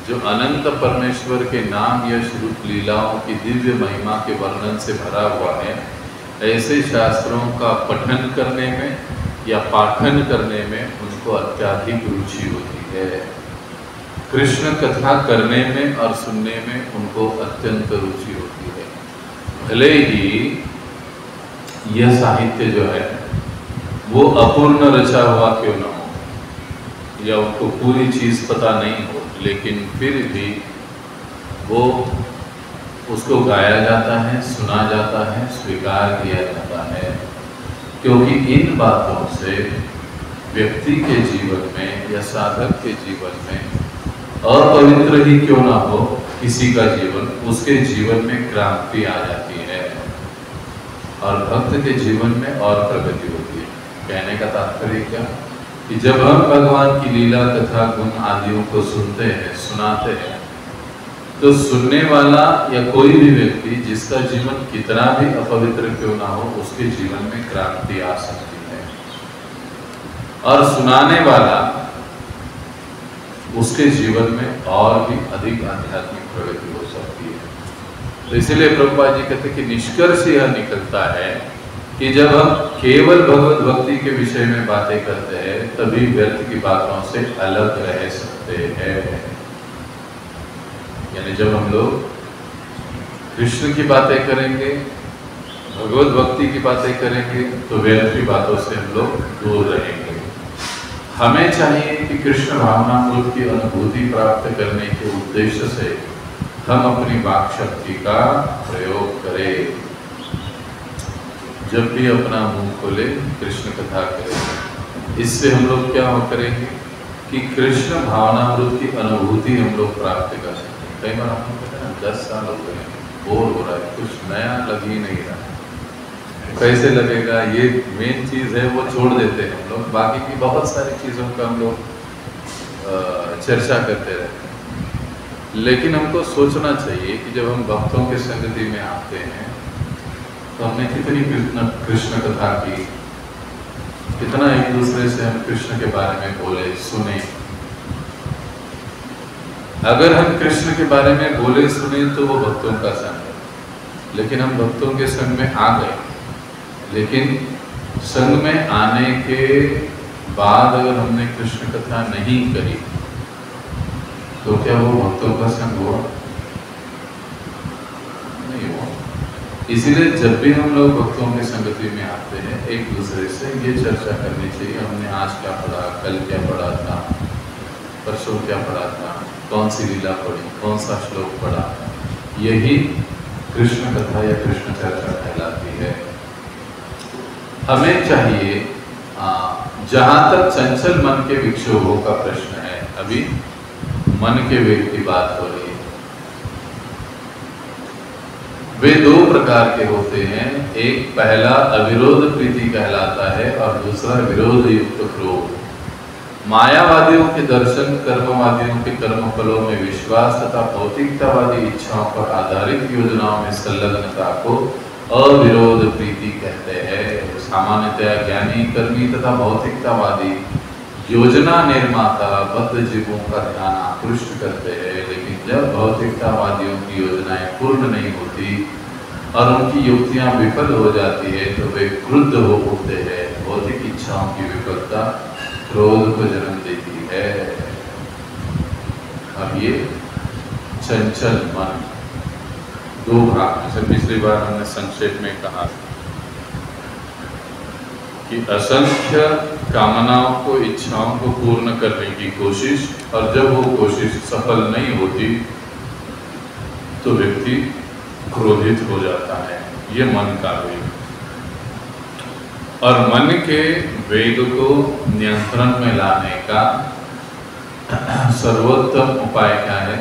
जो अनंत परमेश्वर के नाम, यश, रूप, लीलाओं की दिव्य महिमा के वर्णन से भरा हुआ है, ऐसे शास्त्रों का पठन करने में या पाठन करने में उनको अत्यधिक रुचि होती है। कृष्ण कथा करने में और सुनने में उनको अत्यंत रुचि होती है। भले ही यह साहित्य जो है वो अपूर्ण रचा हुआ क्यों न हो, या उनको पूरी चीज़ पता नहीं हो, लेकिन फिर भी वो उसको गाया जाता है, सुना जाता है, स्वीकार किया जाता है, क्योंकि इन बातों से व्यक्ति के जीवन में या साधक के जीवन में अपवित्र ही क्यों ना हो किसी का जीवन, उसके जीवन में क्रांति आ जाती है और भक्त के जीवन में और प्रगति होती है। कहने का तात्पर्य क्या कि जब हम भगवान की लीला तथा गुण आदियों को सुनते हैं, सुनाते हैं, तो सुनने वाला या कोई भी व्यक्ति जिसका जीवन कितना भी अपवित्र क्यों ना हो, उसके जीवन में क्रांति आ सकती है। और सुनाने वाला उसके जीवन में और भी अधिक आध्यात्मिक प्रगति हो सकती है। तो इसीलिए प्रभुपाद जी कहते हैं कि निष्कर्ष यह निकलता है कि जब हम केवल भगवत भक्ति के विषय में बातें करते हैं तभी व्यर्थ की बातों से अलग रह सकते हैं। यानी जब हम लोग कृष्ण की बातें करेंगे, भगवत भक्ति की बातें करेंगे, तो व्यर्थ की बातों से हम लोग दूर रहेंगे। हमें चाहिए कि कृष्ण भावनामृत की अनुभूति प्राप्त करने के उद्देश्य से हम अपनी वाक शक्ति का प्रयोग करें। जब भी अपना मुंह खोले कृष्ण कथा करें। इससे हम लोग क्या हो करेंगे कि कृष्ण भावनामृत की अनुभूति हम लोग प्राप्त कर सकते हैं। कई बार हम लोग कहते हैं 10 साल हो गए, बोर हो रहा है, कुछ नया लग ही नहीं रहा, कैसे लगेगा, ये मेन चीज़ है वो छोड़ देते हैं हम लोग। बाकी की बहुत सारी चीज़ों का हम लोग चर्चा करते रहते हैं। लेकिन हमको सोचना चाहिए कि जब हम भक्तों के संगति में आते हैं तो हमने कितनी कृष्ण कथा की, कितना एक दूसरे से हम कृष्ण के बारे में बोले सुने। अगर हम कृष्ण के बारे में बोले सुने तो वो भक्तों का संग है, लेकिन हम भक्तों के संग में आ गए, लेकिन संग में आने के बाद अगर हमने कृष्ण कथा नहीं करी तो क्या वो भक्तों का संग हुआ? नहीं हुआ। इसीलिए जब भी हम लोग भक्तों की संगति में आते हैं एक दूसरे से ये चर्चा करनी चाहिए, हमने आज क्या पढ़ा, कल क्या पढ़ा था, परसों क्या पढ़ा था, कौन सी लीला पढ़ी, कौन सा श्लोक पढ़ा। यही कृष्ण कथा या कृष्ण चर्चा कहलाती है। हमें चाहिए जहाँ तक चंचल मन के विक्षोभों का प्रश्न है, अभी मन के वेग की बात हो रही है। वे 2 प्रकार के होते हैं, एक पहला अविरोध प्रीति कहलाता है और दूसरा विरोध युक्त क्रोध। मायावादियों के दर्शन, कर्मवादियों के कर्म फलों में विश्वास तथा भौतिकतावादी इच्छाओं पर आधारित योजनाओं में संलग्नता को अविरोध प्रीति कहते हैं। सामान्यतया ज्ञानी, कर्मी तथा भौतिकतावादी योजना निर्माता बद्ध जीवों का ध्यान आकृष्ट करते हैं, लेकिन जब भौतिकतावादियों की योजनाएं पूर्ण नहीं होती और उनकी युक्तियां विफल हो जाती है तो वे क्रुद्ध हो उठते हैं। भौतिक इच्छाओं की विफलता क्रोध को जन्म देती है। अब ये चंचल मन 2 भाग में से पिछली बार हमने संक्षेप में कहा कि असंख्य कामनाओं को, इच्छाओं को पूर्ण करने की कोशिश, और जब वो कोशिश सफल नहीं होती तो व्यक्ति क्रोधित हो जाता है। ये मन का वेग। और मन के वेग को नियंत्रण में लाने का सर्वोत्तम उपाय क्या है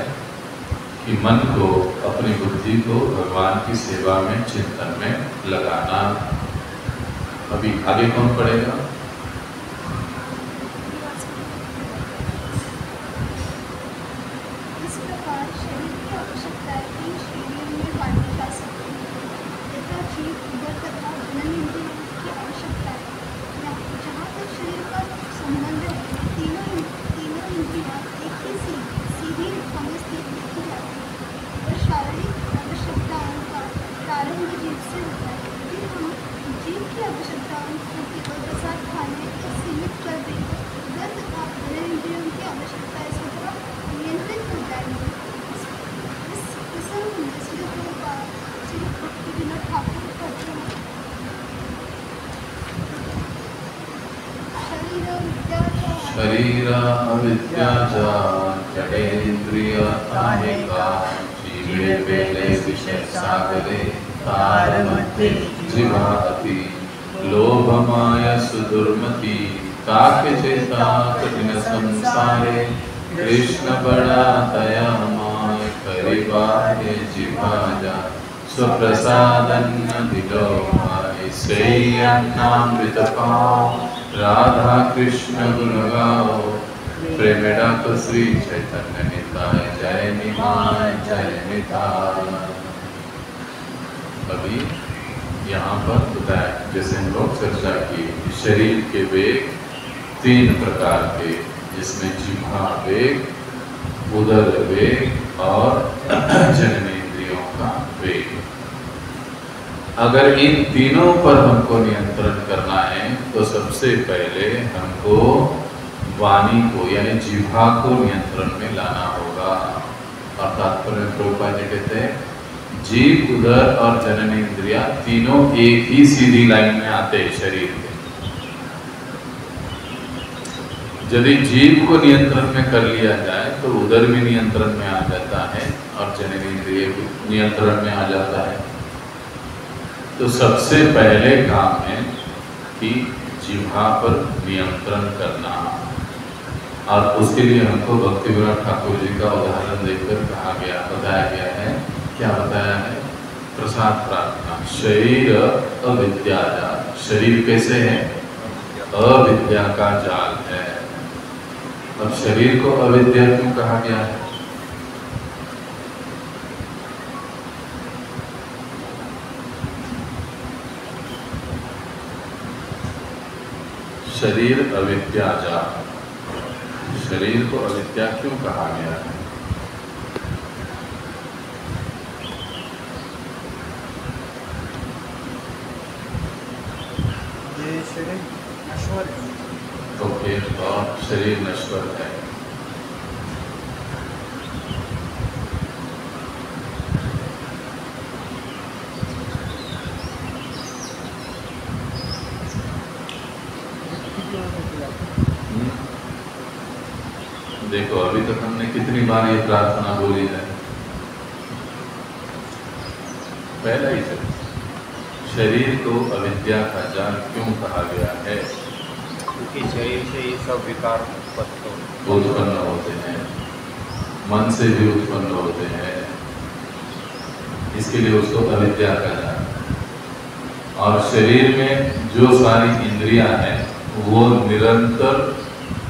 कि मन को, अपनी बुद्धि को भगवान की सेवा में, चिंतन में लगाना। अभी आगे कौन पढ़ेगा? इस प्रकार शरीर की आवश्यकताएं 3 श्रेणियों में बांटी जा सकती है। यथा जीव, उदर तथा जनन इंद्रियों की आवश्यकताएं। जहाँ तक शरीर का संबंध है, तीनों इंद्रियां एक ही सीधी रेखा में स्थित देखी जाती है और शारीरिक आवश्यकताओं का प्रारंभ जीव से होता है। यदि हम जीव की आवश्यकताओं को केवल प्रसाद खाने तक सीमित कर दें तो उदर तथा जनन इंद्रियों की आवश्यकताएं स्वतः नियंत्रित हो जाएंगी। इस प्रसंग में श्री भक्ति विनोद ठाकुर कहते हैं, शरीर अविद्या जड़ेन्द्रिय ताहिका जीवे वेले विषय सागरे तार मध्य जीवाति लोभ माया सुदुर्मति काके चेता कठिन संसारे कृष्ण बड़ा दया माय करिबाहे जीवाजा स्वप्रसादन्न दिलो माय सेयन्नामृत पाओ राधा कृष्ण गुण गाओ प्रेमेड़ा तो श्री चैतन्य निताय जय निमाय जय निताय। अभी यहाँ पर बताया, जैसे हम लोग चर्चा की, शरीर के वेग तीन प्रकार के, जिसमें जिह्वा वेग, उदर वेग और जननेंद्रियों का वेग। अगर इन तीनों पर हमको नियंत्रण करना है तो सबसे पहले हमको वाणी को यानी जिह्वा को नियंत्रण में लाना होगा। और तात्पर्य में प्रभुपाद जी कहते हैं जीव, उदर और जननेंद्रिया तीनों एक ही सीधी लाइन में आते हैं शरीर के। यदि जीव को नियंत्रण में कर लिया जाए तो उदर भी नियंत्रण में आ जाता है और जननेंद्रिय भी नियंत्रण में आ जाता है। तो सबसे पहले काम है कि जिह्वा पर नियंत्रण करना, और उसके लिए हमको भक्ति विनोद ठाकुर जी का उदाहरण देकर बताया गया है। क्या बताया है? प्रसाद प्रार्थना। शरीर अविद्या जाल। शरीर कैसे है? अविद्या का जाल है। अब शरीर को अविद्या क्यों कहा गया है? शरीर अविद्या जाल। शरीर को अविद्या क्यों कहा गया है? ये शरीर नश्वर है। ओके, और शरीर नश्वर है। देखो अभी तक हमने कितनी बार ये प्रार्थना बोली है? पहला ही शरीर को अविद्या का जाल क्यों कहा गया है? क्योंकि शरीर से ही सब विकार उत्पन्न होते हैं, मन से भी उत्पन्न होते हैं, इसके लिए उसको अविद्या का जाल। और शरीर में जो सारी इंद्रियां हैं वो निरंतर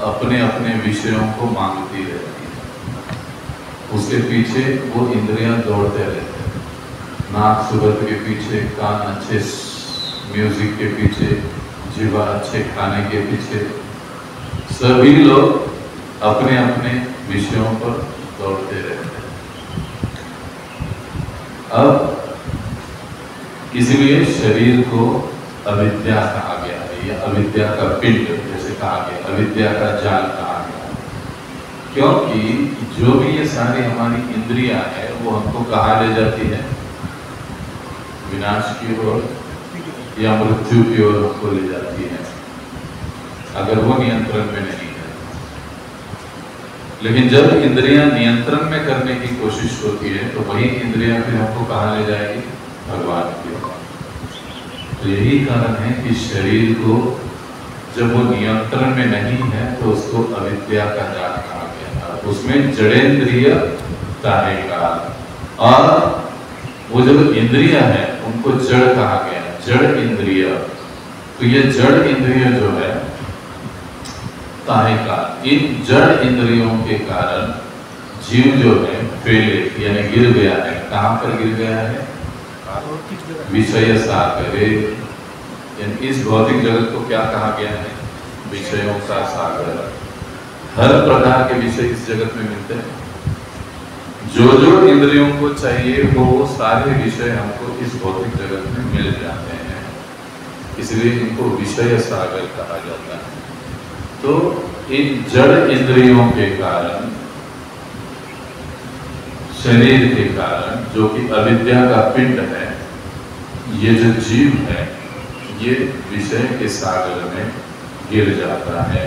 अपने अपने विषयों को मांगती रहती है। उसके पीछे वो इंद्रियां दौड़ते रहते हैं। नाक सुगंध के पीछे, कान अच्छे म्यूजिक के पीछे, जीवा अच्छे खाने के पीछे, सभी लोग अपने अपने विषयों पर दौड़ते रहते हैं। अब इसलिए शरीर को अविद्या कहा गया है, या अविद्या का पिंड जैसे कहा गया, अविद्या का जाल कहा गया। क्योंकि जो भी ये सारी हमारी इंद्रियां है वो हमको कहाँ ले जाती है? विनाश की ओर या मृत्यु की ओर हमको ले जाती है, अगर वो नियंत्रण में नहीं है। लेकिन जब इंद्रियां नियंत्रण में करने की कोशिश होती है तो वही इंद्रियां फिर हमको कहाँ ले जाएगी? भगवान की ओर। तो यही कारण है कि शरीर को जब वो नियंत्रण में नहीं है तो उसको अविद्या का जाल कहा गया। उसमें जड़ेंद्रिय कार्यकाल, और वो जब इंद्रिया है उनको जड़ कहा गया, जड़ इंद्रिय। तो ये जड़ इंद्रिय जो है कार्यकाल, इन जड़ इंद्रियों के कारण जीव जो है फेल यानी गिर गया है। कहाँ पर गिर गया है? विषय सागरे। इस भौतिक जगत को क्या कहा गया है? विषयों का सागर। हर प्रकार के विषय इस जगत में मिलते हैं। जो जो इंद्रियों को चाहिए वो सारे विषय हमको इस भौतिक जगत में मिल जाते हैं, इसलिए इनको विषय सागर कहा जाता है। तो इन जड़ इंद्रियों के कारण, शरीर के कारण, जो कि अविद्या का पिंड है, ये जो जीव है ये विषय के सागर में गिर जाता है।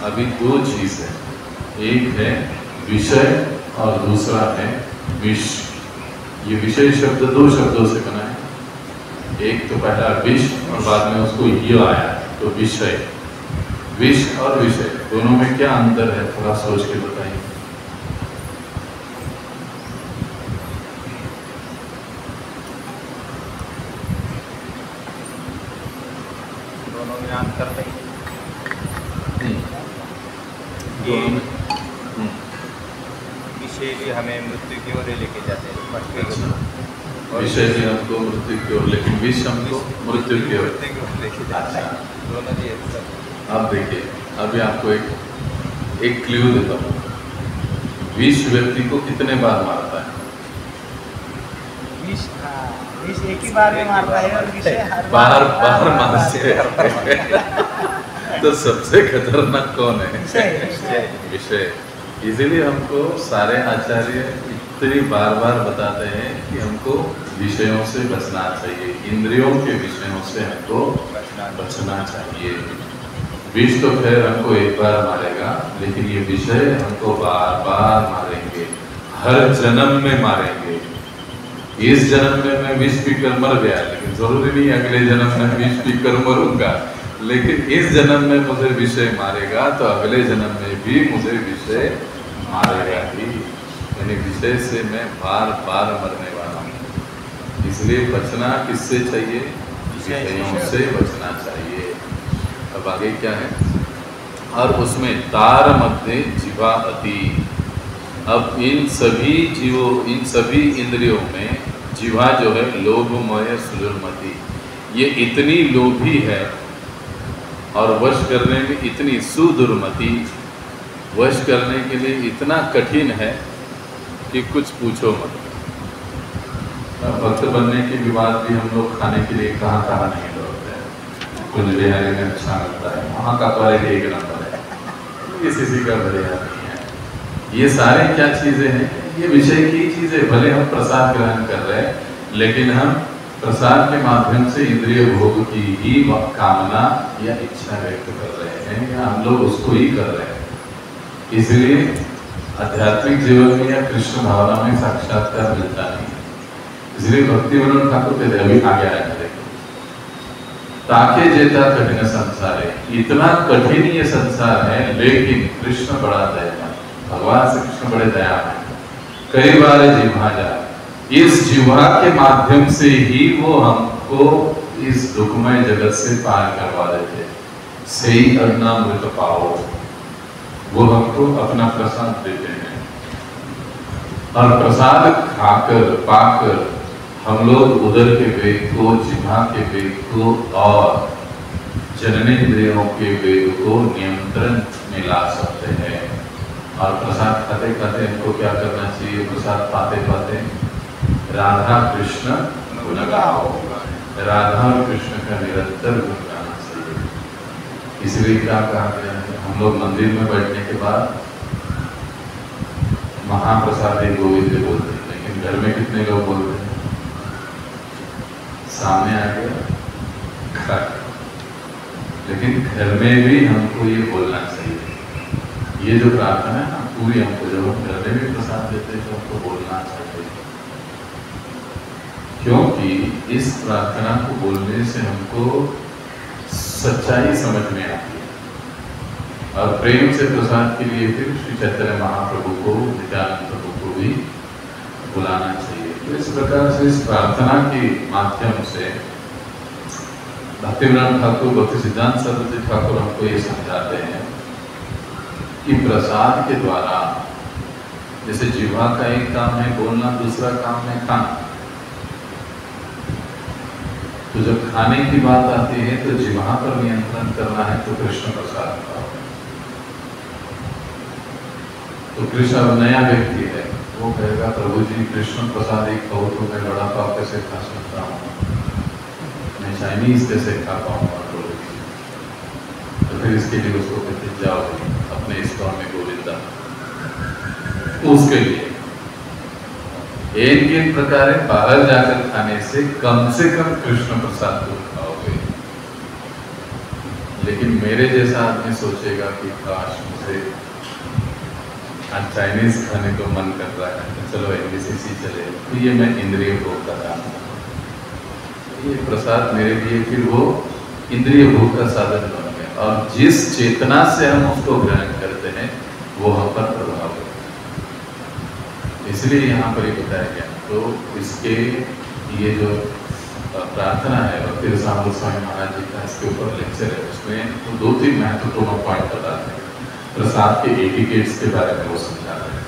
अभी दो चीज है, एक है विषय और दूसरा है विष। ये विषय शब्द दो शब्दों से बना है, एक तो पहला विष और बाद में उसको ये आया तो विषय। विष और विषय दोनों में क्या अंतर है? थोड़ा सोच के बताइए। दोनों में अंतर नहीं। ये विषय भी हमें मृत्यु की ओर लेके जाते हैं, और विषय भी हमको मृत्यु की ओर, लेकिन विष हमको मृत्यु की ओर लेके जाते हैं। दोनों जी आप देखिए, अभी आपको एक क्लू देता हूँ। विष व्यक्ति को कितने बार मारता है? विष एक ही बार में मारता है और विषय हर बार मारते हैं। तो सबसे खतरनाक कौन है? विषय। इसीलिए हमको सारे आचार्य इतनी बार बार बताते हैं कि हमको विषयों से बचना चाहिए, इंद्रियों के विषयों से हमको बचना चाहिए। विष तो खैर हमको एक बार मारेगा, लेकिन ये विषय हमको बार बार मारेंगे, हर जन्म में मारेंगे। इस जन्म में मैं विष पीकर मर गया, लेकिन जरूरी नहीं अगले जन्म में विष पीकर मरूंगा, लेकिन इस जन्म में मुझे विषय मारेगा तो अगले जन्म में भी मुझे विषय मारेगा ही। यानी विषय से मैं बार बार मरने वाला हूँ। इसलिए बचना किससे चाहिए? विषयों से बचना चाहिए। अब आगे क्या है? और उसमें तार मध्य जीवा अति। अब इन सभी इंद्रियों में जीवा जो है लोभमय सुदुर्मति, ये इतनी लोभी है और वश करने में इतनी सुदुर्मति, वश करने के लिए इतना कठिन है कि कुछ पूछो मत। भक्त बनने के बाद भी हम लोग खाने के लिए कहाँ कहाँ नहीं दौड़ते हैं। कुछ बिहारी में अच्छा लगता है, वहाँ का क्वालिटी एक नंबर है, किसी का बढ़िया नहीं है। ये सारे क्या चीज़ें हैं? ये विषय की चीज़ें। भले हम प्रसाद ग्रहण कर रहे हैं, लेकिन हम प्रसाद के माध्यम से इंद्रिय भोग की ही कामना या इच्छा व्यक्त कर रहे हैं, या हम लोग उसको ही कर रहे हैं। इसलिए आध्यात्मिक जीवन में या कृष्ण भावना में साक्षात्कार मिलता नहीं। इसलिए भक्तिविनोद ठाकुर कहते अभी आगे आया देखो, ताके जेता कठिन संसार है। इतना कठिन ये संसार है, लेकिन कृष्ण बड़ा दयावान, भगवान श्री कृष्ण बड़े दयावान। कई बार जिह्वा जा, इस जिह्वा के माध्यम से ही वो हमको इस दुखमय जगत से पार करवा देते। सही अग्नामृत पाओ, वो हमको अपना प्रसाद देते हैं। और प्रसाद खाकर पाकर हम लोग उदर के वेग को, जिह्वा के वेग को और जननेंद्रियों के वेग को नियंत्रण में ला सकते हैं। और प्रसाद खाते खाते हमको क्या करना चाहिए? प्रसाद पाते पाते राधा कृष्ण गुण गाओ, राधा और कृष्ण का निरंतर गुण गाना चाहिए। इसलिए क्या कहा गया है? हम लोग मंदिर में बैठने के बाद महाप्रसादी गोविंद बोलते हैं, लेकिन घर में कितने लोग बोलते हैं? सामने आ गया, लेकिन घर में भी हमको ये बोलना चाहिए। ये जो प्रार्थना है ना पूरी, हमको जब हम घर में भी प्रसाद देते हैं तो हमको बोलना चाहिए, क्योंकि इस प्रार्थना को बोलने से हमको सच्चाई समझ में आती है। और प्रेम से प्रसाद के लिए फिर श्री चैतन्य महाप्रभु को, नित्यानंद प्रभु को भी बुलाना चाहिए। तो इस प्रकार से इस प्रार्थना के माध्यम से भक्तिविनोद ठाकुर, भक्ति सिद्धांत सरस्वती ठाकुर हमको ये समझाते हैं कि प्रसाद के द्वारा, जैसे जिह्वा का एक काम है बोलना, दूसरा काम है खाना। तो जब खाने की बात आती है तो जिह्वा पर नियंत्रण करना है तो कृष्ण प्रसाद खाओ। तो कृष्ण नया व्यक्ति है, वो कहेगा प्रभु जी कृष्ण प्रसाद एक खाओ तो मैं बड़ा पाव कैसे खा सकता हूँ, मैं चाइनीज कैसे खा पाऊंगा प्रभु जी। तो फिर इसके लिए उसको कहते जाओ अपने इस्कॉन में गोविंदा। तो उसके लिए एक प्रकार बाहर जाकर खाने से कम कृष्ण प्रसाद को खाओगे। लेकिन मेरे जैसा आदमी सोचेगा कि काश मुझे आज चाइनीज खाने को मन कर रहा है, तो चलो एनबीसीसी चले, तो ये मैं इंद्रिय भोग का काम करता। ये प्रसाद मेरे लिए फिर वो इंद्रिय भोग का साधन बन गया, और जिस चेतना से हम उसको ग्रहण करते हैं वो हम पर प्रभाव है। इसलिए यहाँ पर ये बताया गया। तो इसके ये जो प्रार्थना है भक्ति रसामृत स्वामी महाराज जी का, इसके ऊपर लेक्चर है, उसमें तो 2-3 महत्वपूर्ण पॉइंट बताते हैं। प्रसाद के एटिकेट्स के बारे में वो समझा रहे हैं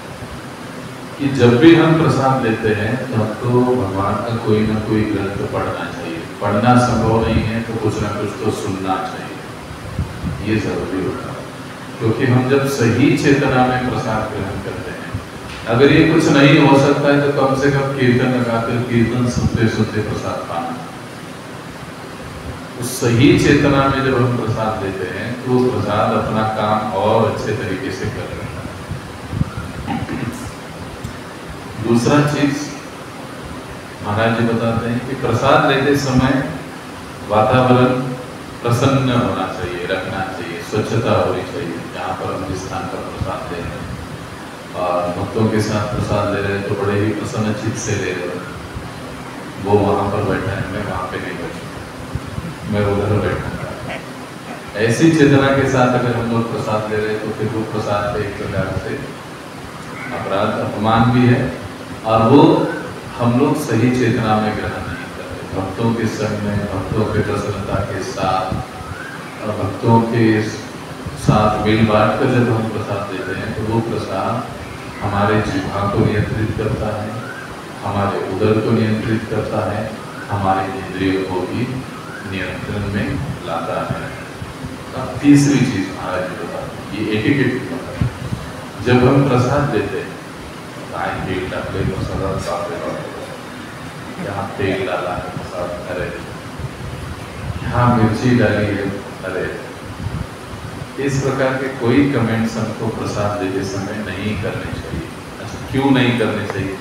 कि जब भी हम प्रसाद लेते हैं तो हमको भगवान का कोई ना कोई ग्रंथ पढ़ना चाहिए। पढ़ना संभव नहीं है तो कुछ ना कुछ तो सुनना चाहिए। ये जरूरी होता है, क्योंकि हम जब सही चेतना में प्रसाद ग्रहण करते हैं, अगर ये कुछ नहीं हो सकता है तो कम से कम कीर्तन लगाकर कीर्तन सुनते सुनते प्रसाद पाना। उस सही चेतना में जब हम प्रसाद लेते हैं तो वो प्रसाद अपना काम और अच्छे तरीके से कर रहा है। दूसरा चीज महाराज जी बताते हैं कि प्रसाद लेते समय वातावरण प्रसन्न होना चाहिए, रखना चाहिए, स्वच्छता होनी चाहिए जहाँ पर हम जिस स्थान पर प्रसाद ले रहे हैं। और भक्तों के साथ प्रसाद ले रहे हैं तो बड़े ही प्रसन्न चित्त से ले रहे हैं। वो वहाँ पर बैठा है, मैं वहाँ पे नहीं बैठा, मैं उधर बैठूंगा। ऐसी चेतना के साथ अगर हम लोग प्रसाद ले रहे हैं तो फिर वो प्रसाद एक प्रकार से अपराध अपमान भी है, और वो हम लोग सही चेतना में ग्रहण नहीं करते। भक्तों के संग में, भक्तों के प्रसन्नता के साथ और भक्तों के साथ मिल बांट कर जब हम प्रसाद देते हैं तो वो प्रसाद हमारे जिह्वा को नियंत्रित करता है, हमारे उदर को नियंत्रित करता है, हमारे इंद्रियों को भी नियंत्रण में लाता है। अब तीसरी चीज महाराज जी बताते हैं, ये एटिकेट की बात है। जब हम प्रसाद देते हैं तेल डाले प्रसाद यहाँ तेल डाला है प्रसाद, अरे यहाँ मिर्ची डाली है, अरे इस प्रकार के कोई कमेंट्स हमको प्रसाद देते समय नहीं करने चाहिए। अच्छा, क्यों नहीं करने चाहिए?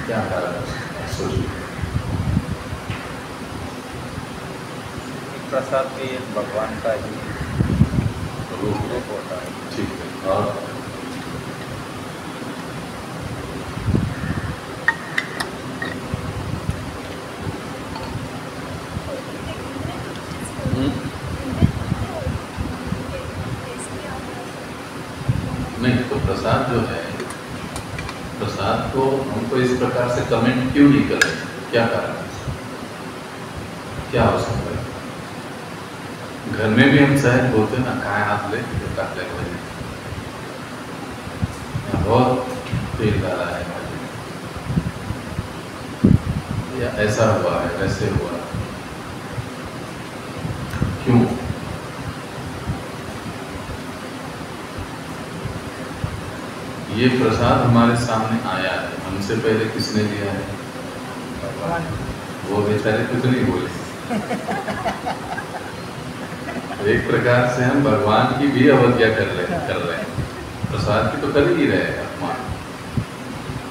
क्या कारण है सोचिए। प्रसाद भी एक भगवान का ही रूप होता है। ठीक है। और नहीं, तो प्रसाद जो है, प्रसाद को हमको इस प्रकार से कमेंट क्यों नहीं कर रहे? क्या कारण है? क्या हो सकता है? घर में भी हम शायद बोलते ना, खाए हाथ ले तो काट ले, बहुत तेल डाला है, या ऐसा हुआ है, वैसे हुआ है। क्यों? ये प्रसाद हमारे सामने आया है, हमसे पहले किसने दिया है? भगवान। वो बेचारे कुछ नहीं बोले। एक प्रकार से हम भगवान की भी अवज्ञा कर रहे हैं। प्रसाद की तो कर ही रहे हैं अपमान,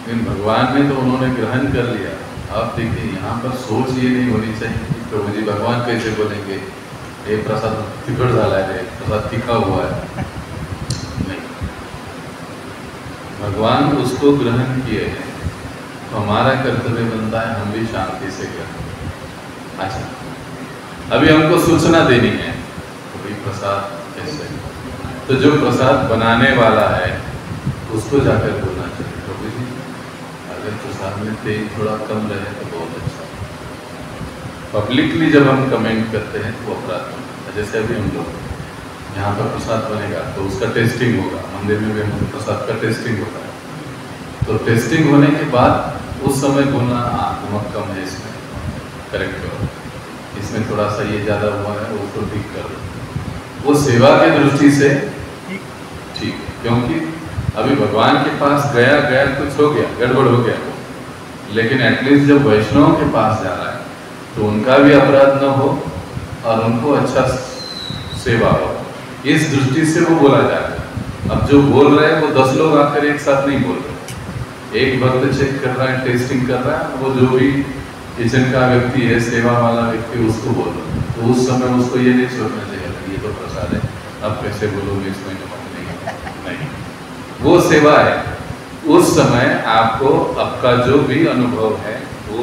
लेकिन भगवान ने तो उन्होंने ग्रहण कर लिया। आप देखिए यहाँ पर सोच ये नहीं होनी चाहिए कि प्रभु जी भगवान कैसे बोलेंगे ये प्रसाद तिखट डाला है, प्रसाद तीखा हुआ है। नहीं, भगवान उसको ग्रहण किए हैं तो हमारा कर्तव्य बनता है हम भी शांति से ग्रहण। अच्छा, अभी हमको सूचना देनी है प्रसाद कैसे, तो जो प्रसाद बनाने वाला है उसको जाकर बोलना चाहिए, प्रभु जी अगर प्रसाद में तेल थोड़ा कम रहे तो बहुत अच्छा। पब्लिकली जब हम कमेंट करते हैं तो अपराध होता है। जैसे अभी हम लोग यहाँ पर प्रसाद बनेगा तो उसका टेस्टिंग होगा, मंदिर में भी हम प्रसाद का टेस्टिंग होता है, तो टेस्टिंग होने के बाद उस समय बोलना नमक कम है, इसमें करेक्ट करो, इसमें थोड़ा सा ये ज़्यादा हुआ है उसको ठीक करो। वो सेवा की दृष्टि से ठीक है, क्योंकि अभी भगवान के पास गया कुछ हो गया, गड़बड़ हो गया, लेकिन एटलीस्ट जब वैष्णव के पास जा रहा है तो उनका भी अपराध न हो और उनको अच्छा सेवा हो, इस दृष्टि से वो बोला जा रहा है। अब जो बोल रहे हैं वो 10 लोग आकर एक साथ नहीं बोल रहे, एक भक्त चेक कर रहा है, टेस्टिंग कर रहा है, वो जो भी किचन का व्यक्ति है, सेवा वाला व्यक्ति, उसको बोल रहा है। तो उस समय उसको ये नहीं सोचना चाहिए ये तो प्रसाद है, अब कैसे बोलोगे इसमें नमक नहीं, वो सेवा है। उस समय आपको आपका जो भी अनुभव है वो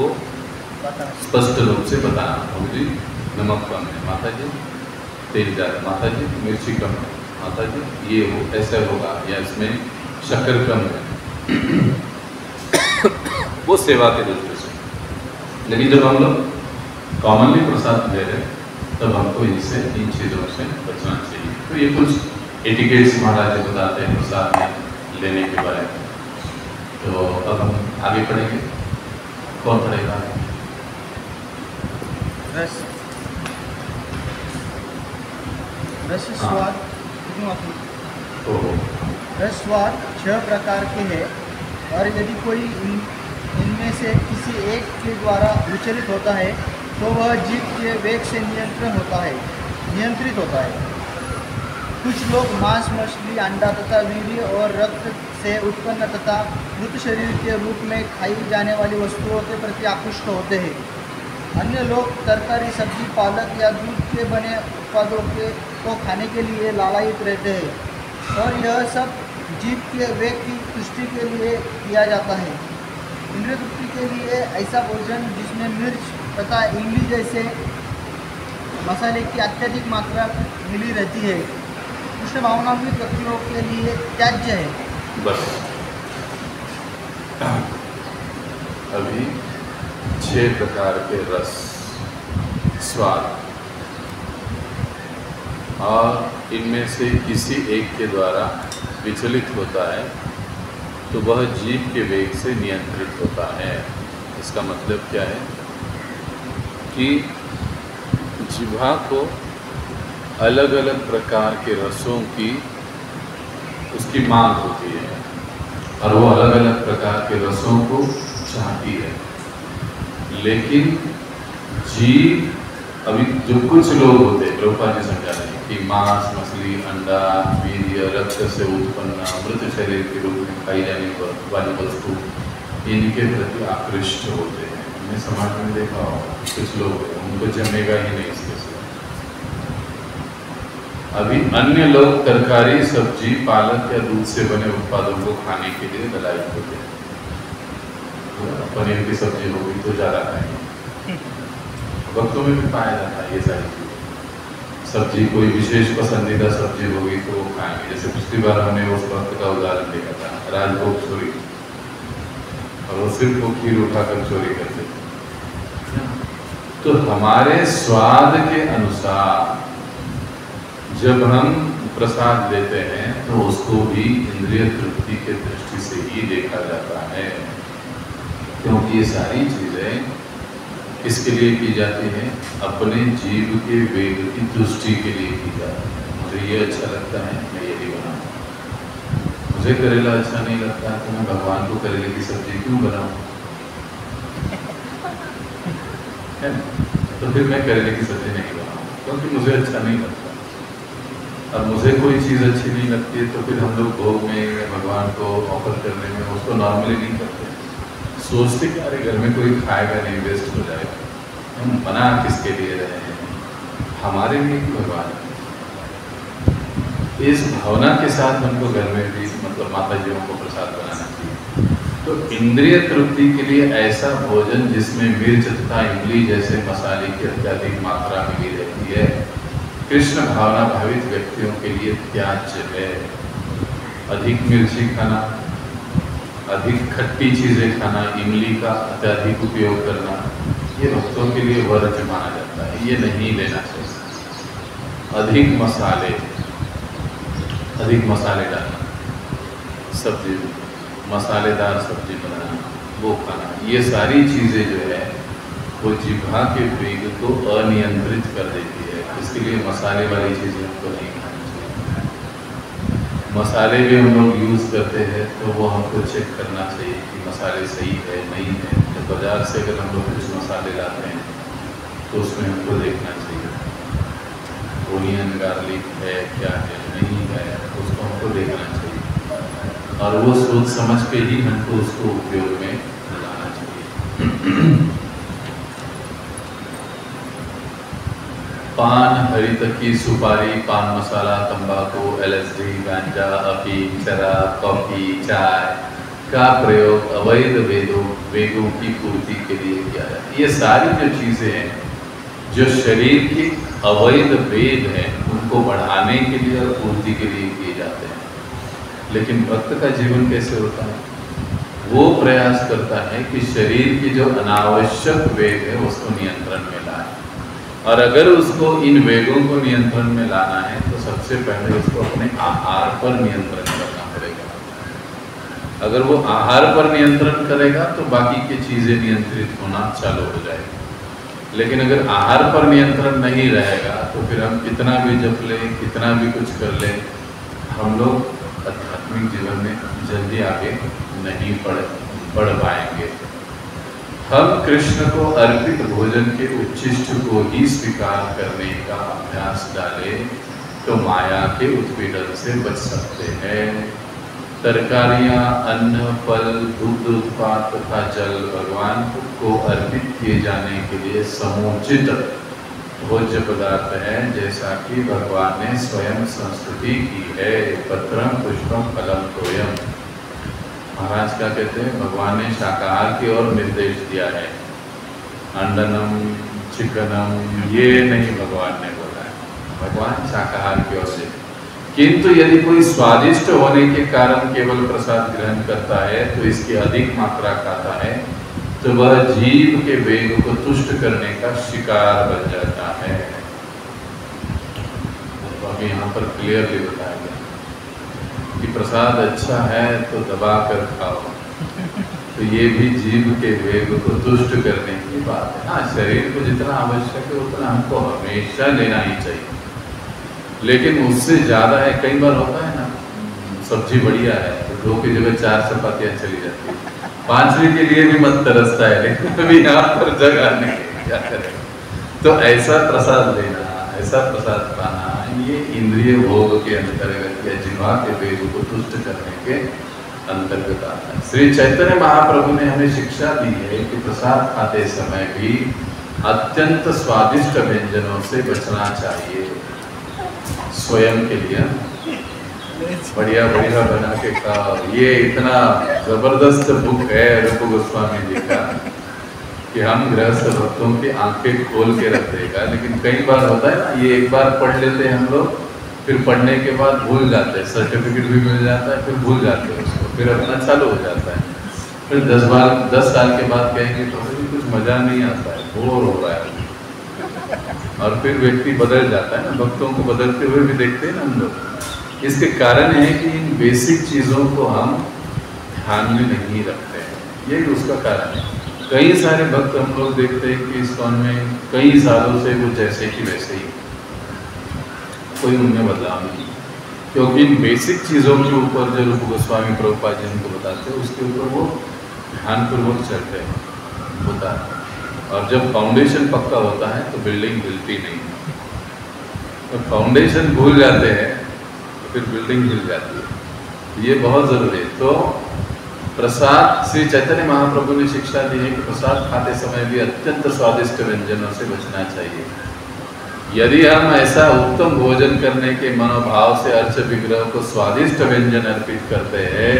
स्पष्ट रूप से बताना, प्रभु जी नमक कम है, माता जी तेल ज़्यादा, माता जी मिर्ची कम है, माता जी ये हो ऐसा होगा, या इसमें शक्कर कम है। वो सेवा के दृष्टि से। लेकिन जब हम लोग कॉमनली प्रसाद ले रहे हैं तब हमको इनसे, इन चीज़ों से बचना चाहिए। तो ये कुछ एटिकेट्स महाराज जी बताते हैं प्रसाद में लेने के बारे में। तो अब हम आगे पढ़ेंगे, कौन पढ़ेगा? रसस्वाद रसस्वाद 6 प्रकार के हैं, और यदि कोई इनमें से किसी एक के द्वारा विचलित होता है तो वह जीभ के वेग से नियंत्रित होता है। कुछ लोग मांस, मछली, अंडा तथा वीर्य और रक्त से उत्पन्न तथा मृत शरीर के रूप में खाई जाने वाली वस्तुओं के प्रति आकृष्ट होते हैं। अन्य लोग तरकारी, सब्जी, पालक या दूध के बने उत्पादों को खाने के लिए लालायित रहते हैं, और यह सब जीभ के वेग की तुष्टि के लिए किया जाता है। इंद्रिय तृप्ति के लिए ऐसा भोजन जिसमें मिर्च तथा इमली जैसे मसाले की अत्यधिक मात्रा मिली रहती है, कृष्ण भावनान्वित व्यक्तियों के लिए त्याज्य है। बस अभी 6 प्रकार के रस, स्वाद, और इनमें से किसी एक के द्वारा विचलित होता है तो वह जीभ के वेग से नियंत्रित होता है। इसका मतलब क्या है कि जिह्वा को अलग अलग प्रकार के रसों की उसकी मांग होती है, और वो अलग अलग प्रकार के रसों को चाहती है। लेकिन जीभ, अभी जो कुछ लोग होते हैं, प्रभुपाद जी समझा रहे हैं कि मांस, मछली, अंडा, वीर्य, रक्त से उत्पन्न मृत शरीर के रूप में खाई जाने वाली वस्तु, इनके प्रति आकृष्ट होते हैं। हमने समाज में देखा होगा कुछ लोग उनको जमेगा ही नहीं इसके सिवा। अभी अन्य लोग तरकारी, सब्जी, पालक या दूध से बने उत्पादों को खाने के लिए दलायित होते हैं। पनीर की सब्जी होगी तो ज़्यादा खाएंगे, वक्तों में भी पाया जाता है ये सारी चीज़ें। सब्जी कोई विशेष पसंदीदा सब्जी होगी तो वो खाएंगे। जैसे पिछली बार हमने उस वक्त का उदाहरण देखा था, राजभोग चोरी, और वो सिर्फ वो खीर उठाकर चोरी करते थे। तो हमारे स्वाद के अनुसार जब हम प्रसाद लेते हैं तो उसको भी इंद्रिय तृप्ति के दृष्टि से ही देखा जाता है, क्योंकि ये सारी चीज़ें किसके लिए की जाती है? अपने जीव के वेग की तुष्टि के लिए की जाती है। मुझे ये अच्छा लगता है, मैं यही बनाऊँ। मुझे करेला अच्छा नहीं लगता तो मैं भगवान को करेले की सब्जी क्यों बनाऊँ? है ना? तो फिर मैं करेले की सब्जी नहीं बनाऊँ, क्योंकि मुझे अच्छा नहीं लगता। अब मुझे कोई चीज़ अच्छी नहीं लगती है तो फिर हम लोग भोग में या भगवान को ऑफर करने में उसको नॉर्मली नहीं करते। सोचते कि अरे घर में कोई खाएगा नहीं, वेस्ट हो जाएगा। हम बना किसके लिए रहे हैं? हमारे लिए भगवान। इस भावना के साथ हमको घर में भी मतलब माता जियों को प्रसाद बनाना चाहिए। तो इंद्रिय तृप्ति के लिए ऐसा भोजन जिसमें मिर्च तथा इमली जैसे मसाले की अत्यधिक मात्रा मिली रहती है, कृष्ण भावना भावित व्यक्तियों के लिए त्याज्य है। अधिक मिर्ची खाना, अधिक खट्टी चीज़ें खाना, इमली का अत्यधिक उपयोग करना, ये भक्तों के लिए वर्ज्य माना जाता है, ये नहीं लेना चाहिए। अधिक मसाले डालना, सब्जी, मसालेदार सब्जी बनाना, वो खाना, ये सारी चीज़ें जो है वो जिह्वा के वेग को अनियंत्रित कर देती है। इसके लिए मसाले वाली चीज़ें हमको नहीं खानी चाहिए। मसाले भी हम लोग यूज़ करते हैं तो वो हमको चेक करना चाहिए कि मसाले सही है नहीं है। तो बाज़ार से अगर हम लोग कुछ मसाले लाते हैं तो उसमें हमको देखना चाहिए ओनियन गार्लिक है क्या है नहीं है, उसको हमको देखना चाहिए और वो सोच समझ के ही हमको उसको उपयोग में लाना चाहिए। पान, हरितकी, सुपारी, पान मसाला, तंबाकू, LSD, गांजा, अफीम, शराब, कॉफी, चाय का प्रयोग अवैध वेगों की पूर्ति के लिए किया जाता है। ये सारी जो चीज़ें हैं जो शरीर की अवैध वेग हैं उनको बढ़ाने के लिए और पूर्ति के लिए किए जाते हैं। लेकिन भक्त का जीवन कैसे होता है? वो प्रयास करता है कि शरीर की जो अनावश्यक वेग है उसको नियंत्रण में लाए, और अगर उसको इन वेगों को नियंत्रण में लाना है तो सबसे पहले उसको अपने आहार पर नियंत्रण करना पड़ेगा। अगर वो आहार पर नियंत्रण करेगा तो बाकी की चीज़ें नियंत्रित होना चालू हो जाएगी। लेकिन अगर आहार पर नियंत्रण नहीं रहेगा तो फिर हम कितना भी जप लें, कितना भी कुछ कर लें, हम लोग आध्यात्मिक जीवन में जल्दी आगे नहीं बढ़ पाएंगे। हम कृष्ण को अर्पित भोजन के उच्छिष्ट को ही स्वीकार करने का अभ्यास डालें तो माया के उत्पीड़न से बच सकते हैं। तरकारियाँ, अन्न, फल, दुग्ध उत्पाद तथा जल भगवान को अर्पित किए जाने के लिए समुचित भोज्य पदार्थ है, जैसा कि भगवान ने स्वयं संस्तुति की है। पत्रम पुष्पम फलम तोयम। महाराज क्या कहते हैं, भगवान ने शाकाहार की ओर निर्देश दिया है। अंडनम, चिकनम ये नहीं भगवान ने बोला है, भगवान शाकाहार की ओर से। किंतु यदि कोई स्वादिष्ट होने के कारण केवल प्रसाद ग्रहण करता है तो इसकी अधिक मात्रा खाता है तो वह जीव के वेग को तुष्ट करने का शिकार बन जाता है। तो अभी यहाँ पर क्लियरली बताया गया कि प्रसाद अच्छा है तो दबा कर खाओ, तो ये भी जीव के वेग को तुष्ट करने की बात है। हाँ, शरीर को जितना आवश्यक है उतना हमको हमेशा लेना ही चाहिए, लेकिन उससे ज़्यादा है। कई बार होता है ना, सब्जी बढ़िया है तो 2 की जगह 4 चपातियाँ चली जाती है, 5वीं के लिए भी मत तरसता है, लेकिन अभी यहाँ पर जगह नहीं, क्या करें। तो ऐसा प्रसाद लेना, ऐसा प्रसाद पाना, ये इंद्रिय भोग के अंतर्गत या जिह्वा के वेग को तुष्ट करने के अंतर्गत आता है। श्री चैतन्य महाप्रभु ने हमें शिक्षा दी है कि प्रसाद खाते समय भी अत्यंत स्वादिष्ट व्यंजनों से बचना चाहिए। स्वयं के लिए बढ़िया बढ़िया बना के खाओ। ये इतना जबरदस्त बुक है रूप गोस्वामी जी का कि हम गृहस्थ भक्तों की आंखें खोल के रख देगा। लेकिन कई बार होता है ना, ये एक बार पढ़ लेते हैं हम लोग, फिर पढ़ने के बाद भूल जाते हैं, सर्टिफिकेट भी मिल जाता है, फिर भूल जाते हैं उसको, फिर अपना चालू हो जाता है। फिर 10 साल के बाद कहेंगे तो फिर कुछ मज़ा नहीं आता है, बोर हो रहा है, और फिर व्यक्ति बदल जाता है ना। भक्तों को बदलते हुए भी देखते हैं ना हम लोग। इसके कारण है कि इन बेसिक चीज़ों को हम ध्यान में नहीं रखते हैं, यही उसका कारण है। कई सारे भक्त हम लोग देखते हैं कि इस्कॉन में कई सालों से वो जैसे कि वैसे ही, कोई उनमें बदलाव नहीं, क्योंकि इन बेसिक चीज़ों के ऊपर जो रूप गोस्वामी प्रभुपाद जी उनको बताते हैं उसके ऊपर वो ध्यानपूर्वक चलते हैं, होता है। और जब फाउंडेशन पक्का होता है तो बिल्डिंग हिलती नहीं। तो फाउंडेशन भूल जाते हैं तो फिर बिल्डिंग हिल जाती है। ये बहुत ज़रूरी है। तो प्रसाद, श्री चैतन्य महाप्रभु ने शिक्षा दी है कि प्रसाद खाते समय भी अत्यंत स्वादिष्ट व्यंजनों से बचना चाहिए। यदि हम ऐसा उत्तम भोजन करने के मनोभाव से अर्च विग्रह को स्वादिष्ट व्यंजन अर्पित करते हैं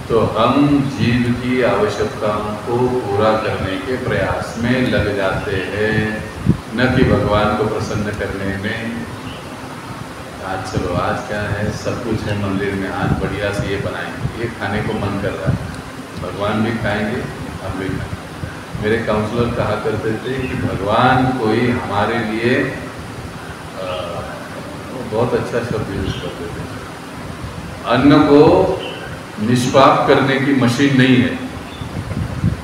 तो हम जीव की आवश्यकताओं को पूरा करने के प्रयास में लग जाते हैं, न कि भगवान को प्रसन्न करने में। आज चलो, आज क्या है, सब कुछ है मंदिर में, आज बढ़िया से ये बनाएंगे, ये खाने को मन कर रहा है, भगवान भी खाएंगे, हम भी खाएंगे। मेरे काउंसलर कहा करते थे कि भगवान कोई हमारे लिए बहुत अच्छा शब्द यूज करते थे, अन्न को निष्पाप करने की मशीन नहीं है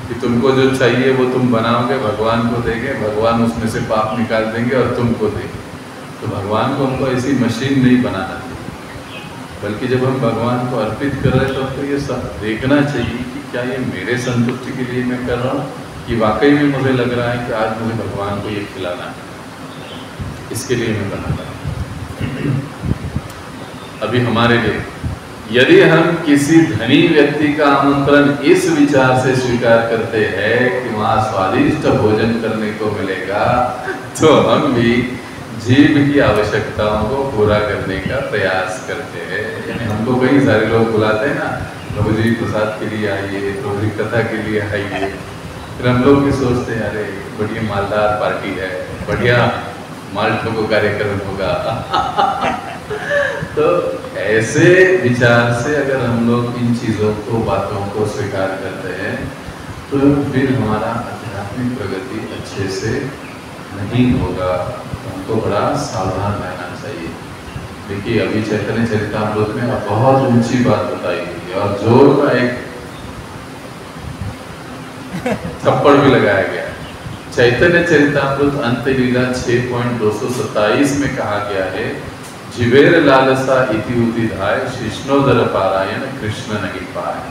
कि तुमको जो चाहिए वो तुम बनाओगे, भगवान को देंगे, भगवान उसमें से पाप निकाल देंगे और तुमको देंगे। तो भगवान को हमको ऐसी मशीन नहीं बनाना चाहिए, बल्कि जब हम भगवान को अर्पित कर रहे हैं तो हमको ये सब देखना चाहिए कि क्या ये मेरे संतुष्टि के लिए मैं कर रहा हूँ, कि वाकई में मुझे लग रहा है कि आज मुझे भगवान को ये खिलाना है, इसके लिए मैं बना रहा हूँ। अभी हमारे लिए यदि हम किसी धनी व्यक्ति का आमंत्रण इस विचार से स्वीकार करते हैं कि वहाँ स्वादिष्ट भोजन करने को मिलेगा, तो हम भी जीव की आवश्यकताओं को पूरा करने का प्रयास करते हैं। यानी हमको कई सारे लोग बुलाते हैं ना, प्रभु जी प्रसाद के लिए आइए, प्रभु जी कथा के लिए आइए, फिर हम लोग भी सोचते हैं अरे बढ़िया मालदार पार्टी है, बढ़िया माल्टो को कार्यक्रम होगा। तो ऐसे विचार से अगर हम लोग इन चीज़ों को, बातों को स्वीकार करते हैं तो फिर हमारा आध्यात्मिक प्रगति अच्छे से नहीं होगा। हमको बड़ा सावधान रहना चाहिए। देखिए अभी चैतन्य चरितामृत में बहुत ऊंची बात बताई गई है और जोर का एक थप्पड़ भी लगाया गया है चैतन्य चरितामृत अंत लीला 6.227 में कहा गया है, जीवेर लालसा इति उति धाय शिष्णोदर पारायण कृष्ण नहीं पाए।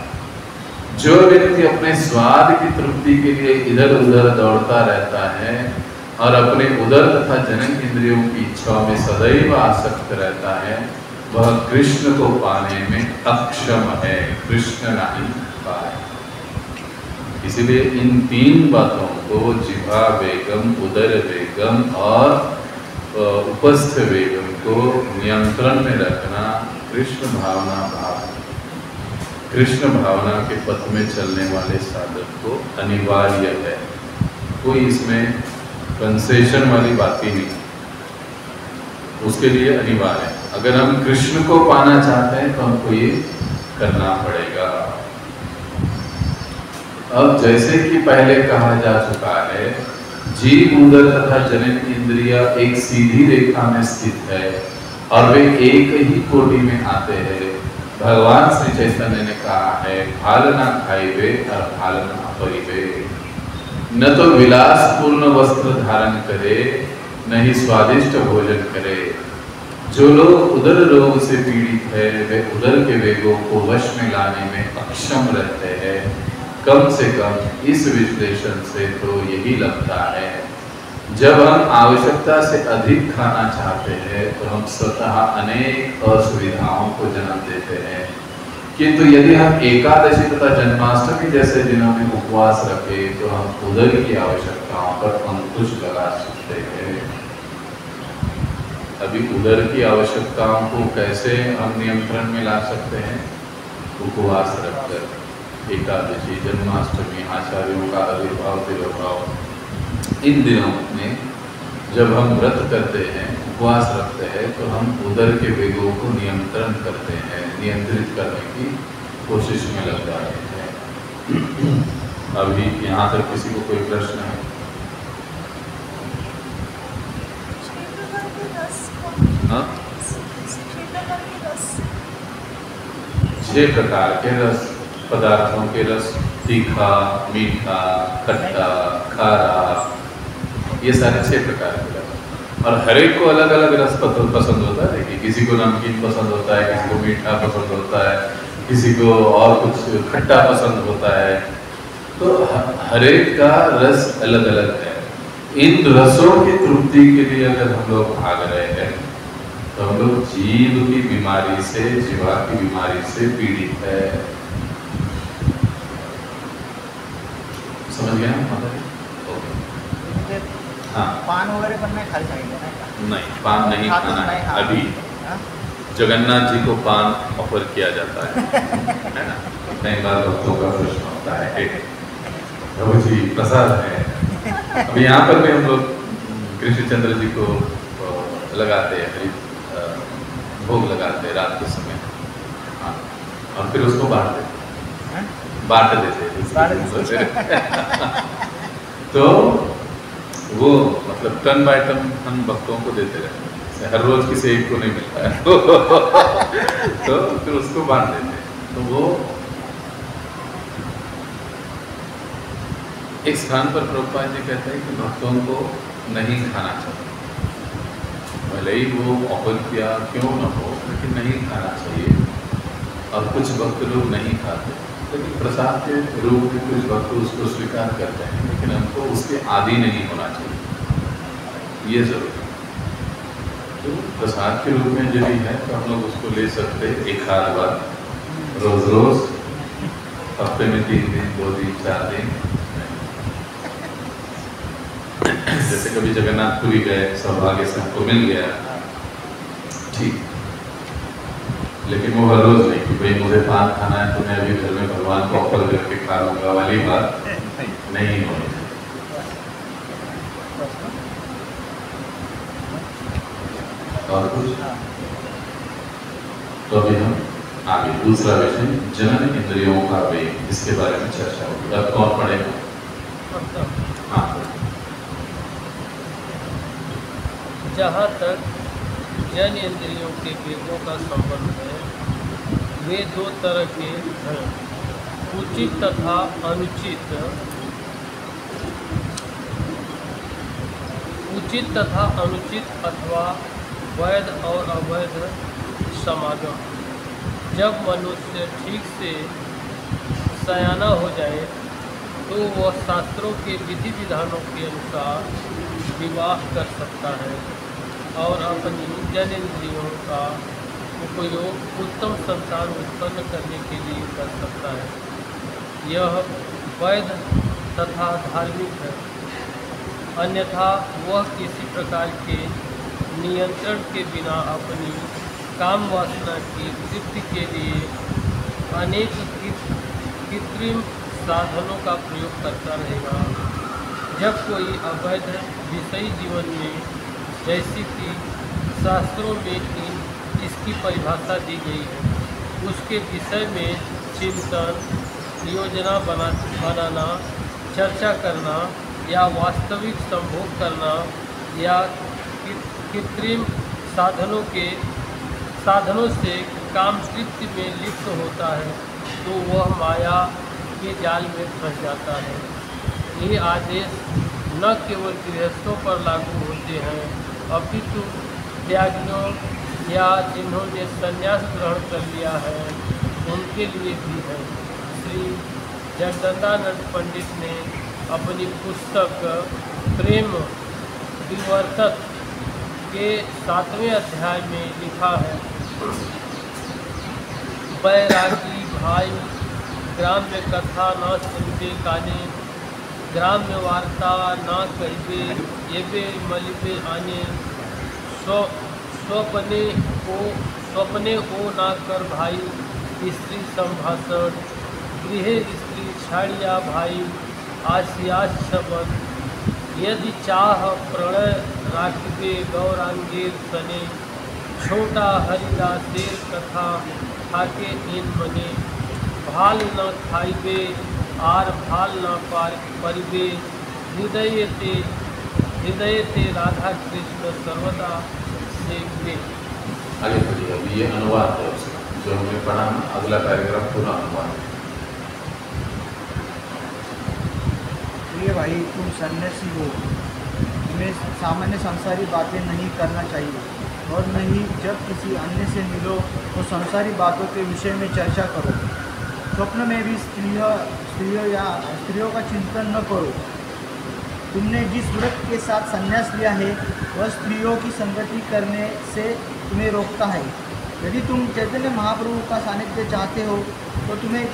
जो व्यक्ति अपने स्वाद की तृप्ति के लिए इधर उधर दौड़ता रहता है और अपने उदर तथा जनन इंद्रियों की इच्छाओं में सदैव आसक्त रहता है, वह कृष्ण को पाने में अक्षम है, कृष्ण नहीं पाए। इसलिए इन तीन बातों को, जिह्वा वेगम, उदर वेगम और उपस्थ वेगम को नियंत्रण में रखना कृष्ण भावना के पथ में चलने वाले साधक को अनिवार्य है। कोई इसमें कंसेशन वाली बात ही नहीं, उसके लिए अनिवार्य है। अगर हम कृष्ण को पाना चाहते हैं तो हमको ये करना पड़ेगा। अब जैसे कि पहले कहा जा चुका है, जीव, उदर तथा जनन इंद्रिया एक सीधी रेखा में स्थित है और वे एक ही कोटि में आते हैं। भगवान श्री चैतन्य ने कहा है, भाल ना खाइबे और भाल ना परिबे। न तो विलासपूर्ण वस्त्र धारण करे, न ही स्वादिष्ट भोजन करे। जो लोग उदर रोग से पीड़ित है, वे उदर के वेगों को वश में लाने में अक्षम रहते हैं। कम से कम इस विश्लेषण से तो यही लगता है, जब हम आवश्यकता से अधिक खाना चाहते हैं तो हम स्वतः अनेक असुविधाओं को जन्म देते हैं। किंतु यदि हम एकादशी तथा जन्माष्टमी जैसे दिनों में उपवास रखें तो हम उदर की आवश्यकताओं पर अंकुश लगा सकते हैं। अभी उदर की आवश्यकताओं को कैसे हम नियंत्रण में ला सकते हैं? उपवास रखकर, एकादशी, जन्माष्टमी, आचार्यों का आविर्भाव, तिरुभाव, इन दिनों में जब हम व्रत करते हैं, उपवास रखते हैं, तो हम उदर के वेगों को नियंत्रण करते हैं, नियंत्रित करने की कोशिश में लग जाते हैं। अभी यहाँ तक किसी को कोई प्रश्न है? हाँ? 6 प्रकार के रस, पदार्थों के रस, तीखा, मीठा, खट्टा, खारा, ये सारे 6 प्रकार के रस। और हर एक को अलग अलग रस पसंद होता है। देखिए, किसी को नमकीन पसंद होता है, किसी को मीठा पसंद होता है, किसी को और कुछ खट्टा पसंद होता है। तो हर एक का रस अलग अलग है। इन रसों की तृप्ति के लिए अगर हम लोग भाग रहे हैं तो हम लोग जीव की बीमारी से, जीवा की बीमारी से पीड़ित है। समझ गया ना? हाँ, पान वगैरह पर नहीं खाना चाहिए? नहीं, पान नहीं खाना है। अभी जगन्नाथ जी को पान ऑफर किया जाता है ना? कई बार भक्तों का प्रश्न होता है, प्रभु जी प्रसाद है। अभी यहाँ पर भी हम लोग कृष्णचंद्र जी को लगाते हैं, भोग लगाते हैं रात के समय। हाँ, और फिर उसको बांट देते हैं। तो वो मतलब टन बाय टन हम भक्तों को देते रहते हैं, हर रोज किसी एक को नहीं मिलता है। तो फिर उसको बांट देते हैं। तो वो एक स्थान पर प्रभुपाद जी कहते हैं कि भक्तों को नहीं खाना चाहिए। भले ही वो ऑफर किया क्यों न हो, लेकिन नहीं खाना चाहिए। और कुछ भक्त लोग नहीं खाते, लेकिन प्रसाद के रूप में कुछ भक्त उसको स्वीकार करते हैं, लेकिन हमको उसके आदी नहीं होना चाहिए, ये जरूरी है। तो प्रसाद के रूप में यदि है तो हम लोग उसको ले सकते हैं एक आध बार, रोज रोज, हफ्ते में 3 दिन, 2 दिन, 4 दिन। जैसे कभी जगन्नाथपुरी गए, सौभाग्य से हमको मिल गया, ठीक, लेकिन वो हर रोज नहीं कि भाई मुझे पान खाना है तो मैं अभी घर में भगवान को ऑफर करके खा लूँगा वाली बात नहीं होनी। और कुछ? तो अभी हम आगे दूसरा विषय, जनन इंद्रियों का वेग, इसके बारे में चर्चा होगी। अब कौन पढ़ेगा? हाँ, जहाँ तक जन इंद्रियों के वेगों का संबंध है, वे 2 तरह के हैं, उचित तथा अनुचित। उचित तथा अनुचित अथवा वैध और अवैध समागम। जब मनुष्य ठीक से सयाना हो जाए तो वह शास्त्रों के विधि विधानों के अनुसार विवाह कर सकता है और अपनी जनेंद्रियों का उपयोग उत्तम संतान उत्पन्न करने के लिए कर सकता है। यह वैध तथा धार्मिक है। अन्यथा वह किसी प्रकार के नियंत्रण के बिना अपनी काम वासना की तृप्ति के लिए अनेक कृत्रिम साधनों का प्रयोग करता रहेगा। जब कोई अवैध विषयी जीवन में, जैसी कि शास्त्रों में इसकी परिभाषा दी गई है, उसके विषय में चिंतन, योजना बनाना, चर्चा करना या वास्तविक संभोग करना या कृत्रिम साधनों से काम तृप्ति में लिप्त होता है तो वह माया के जाल में फंस जाता है। ये आदेश न केवल गृहस्थों पर लागू होते हैं अपितु त्यागियों या जिन्होंने संन्यास ग्रहण कर लिया है उनके लिए भी है। श्री जगदंदानंद पंडित ने अपनी पुस्तक प्रेम विवर्तक के 7वें अध्याय में लिखा है, बैरागी भाई ग्राम्य कथा न सुनबे काने, ग्राम्य वार्ता न कहिबे येबे मलिबे आने, स्वप्ने हो ना कर भाई स्त्री संभाषण, गृह स्त्री छाड़िया भाई आसियास शबद, यदि चाह प्रणय राखिबे गौरांगेर सने, छोटा हरिदासेर कथा खाके इन मने, भाल न खाइबे आर भाल न परिबे, हृदय ते राधा कृष्ण सर्वदा सेविबे। आगे बढ़िए। अभी ये अनुवाद है उसका जो हमने पढ़ा ना, अगला पैराग्राफ पूरा अनुवाद है। प्रिय भाई, तुम सन्यासी हो, तुम्हें सामान्य संसारी बातें नहीं करना चाहिए और नहीं जब किसी अन्य से मिलो तो संसारी बातों के विषय में चर्चा करो। स्वप्न में भी स्त्रियों का चिंतन न करो। तुमने जिस व्रत के साथ संन्यास लिया है वह स्त्रियों की संगति करने से तुम्हें रोकता है। यदि तुम चैतन्य महाप्रभु का सानिध्य चाहते हो तो तुम्हें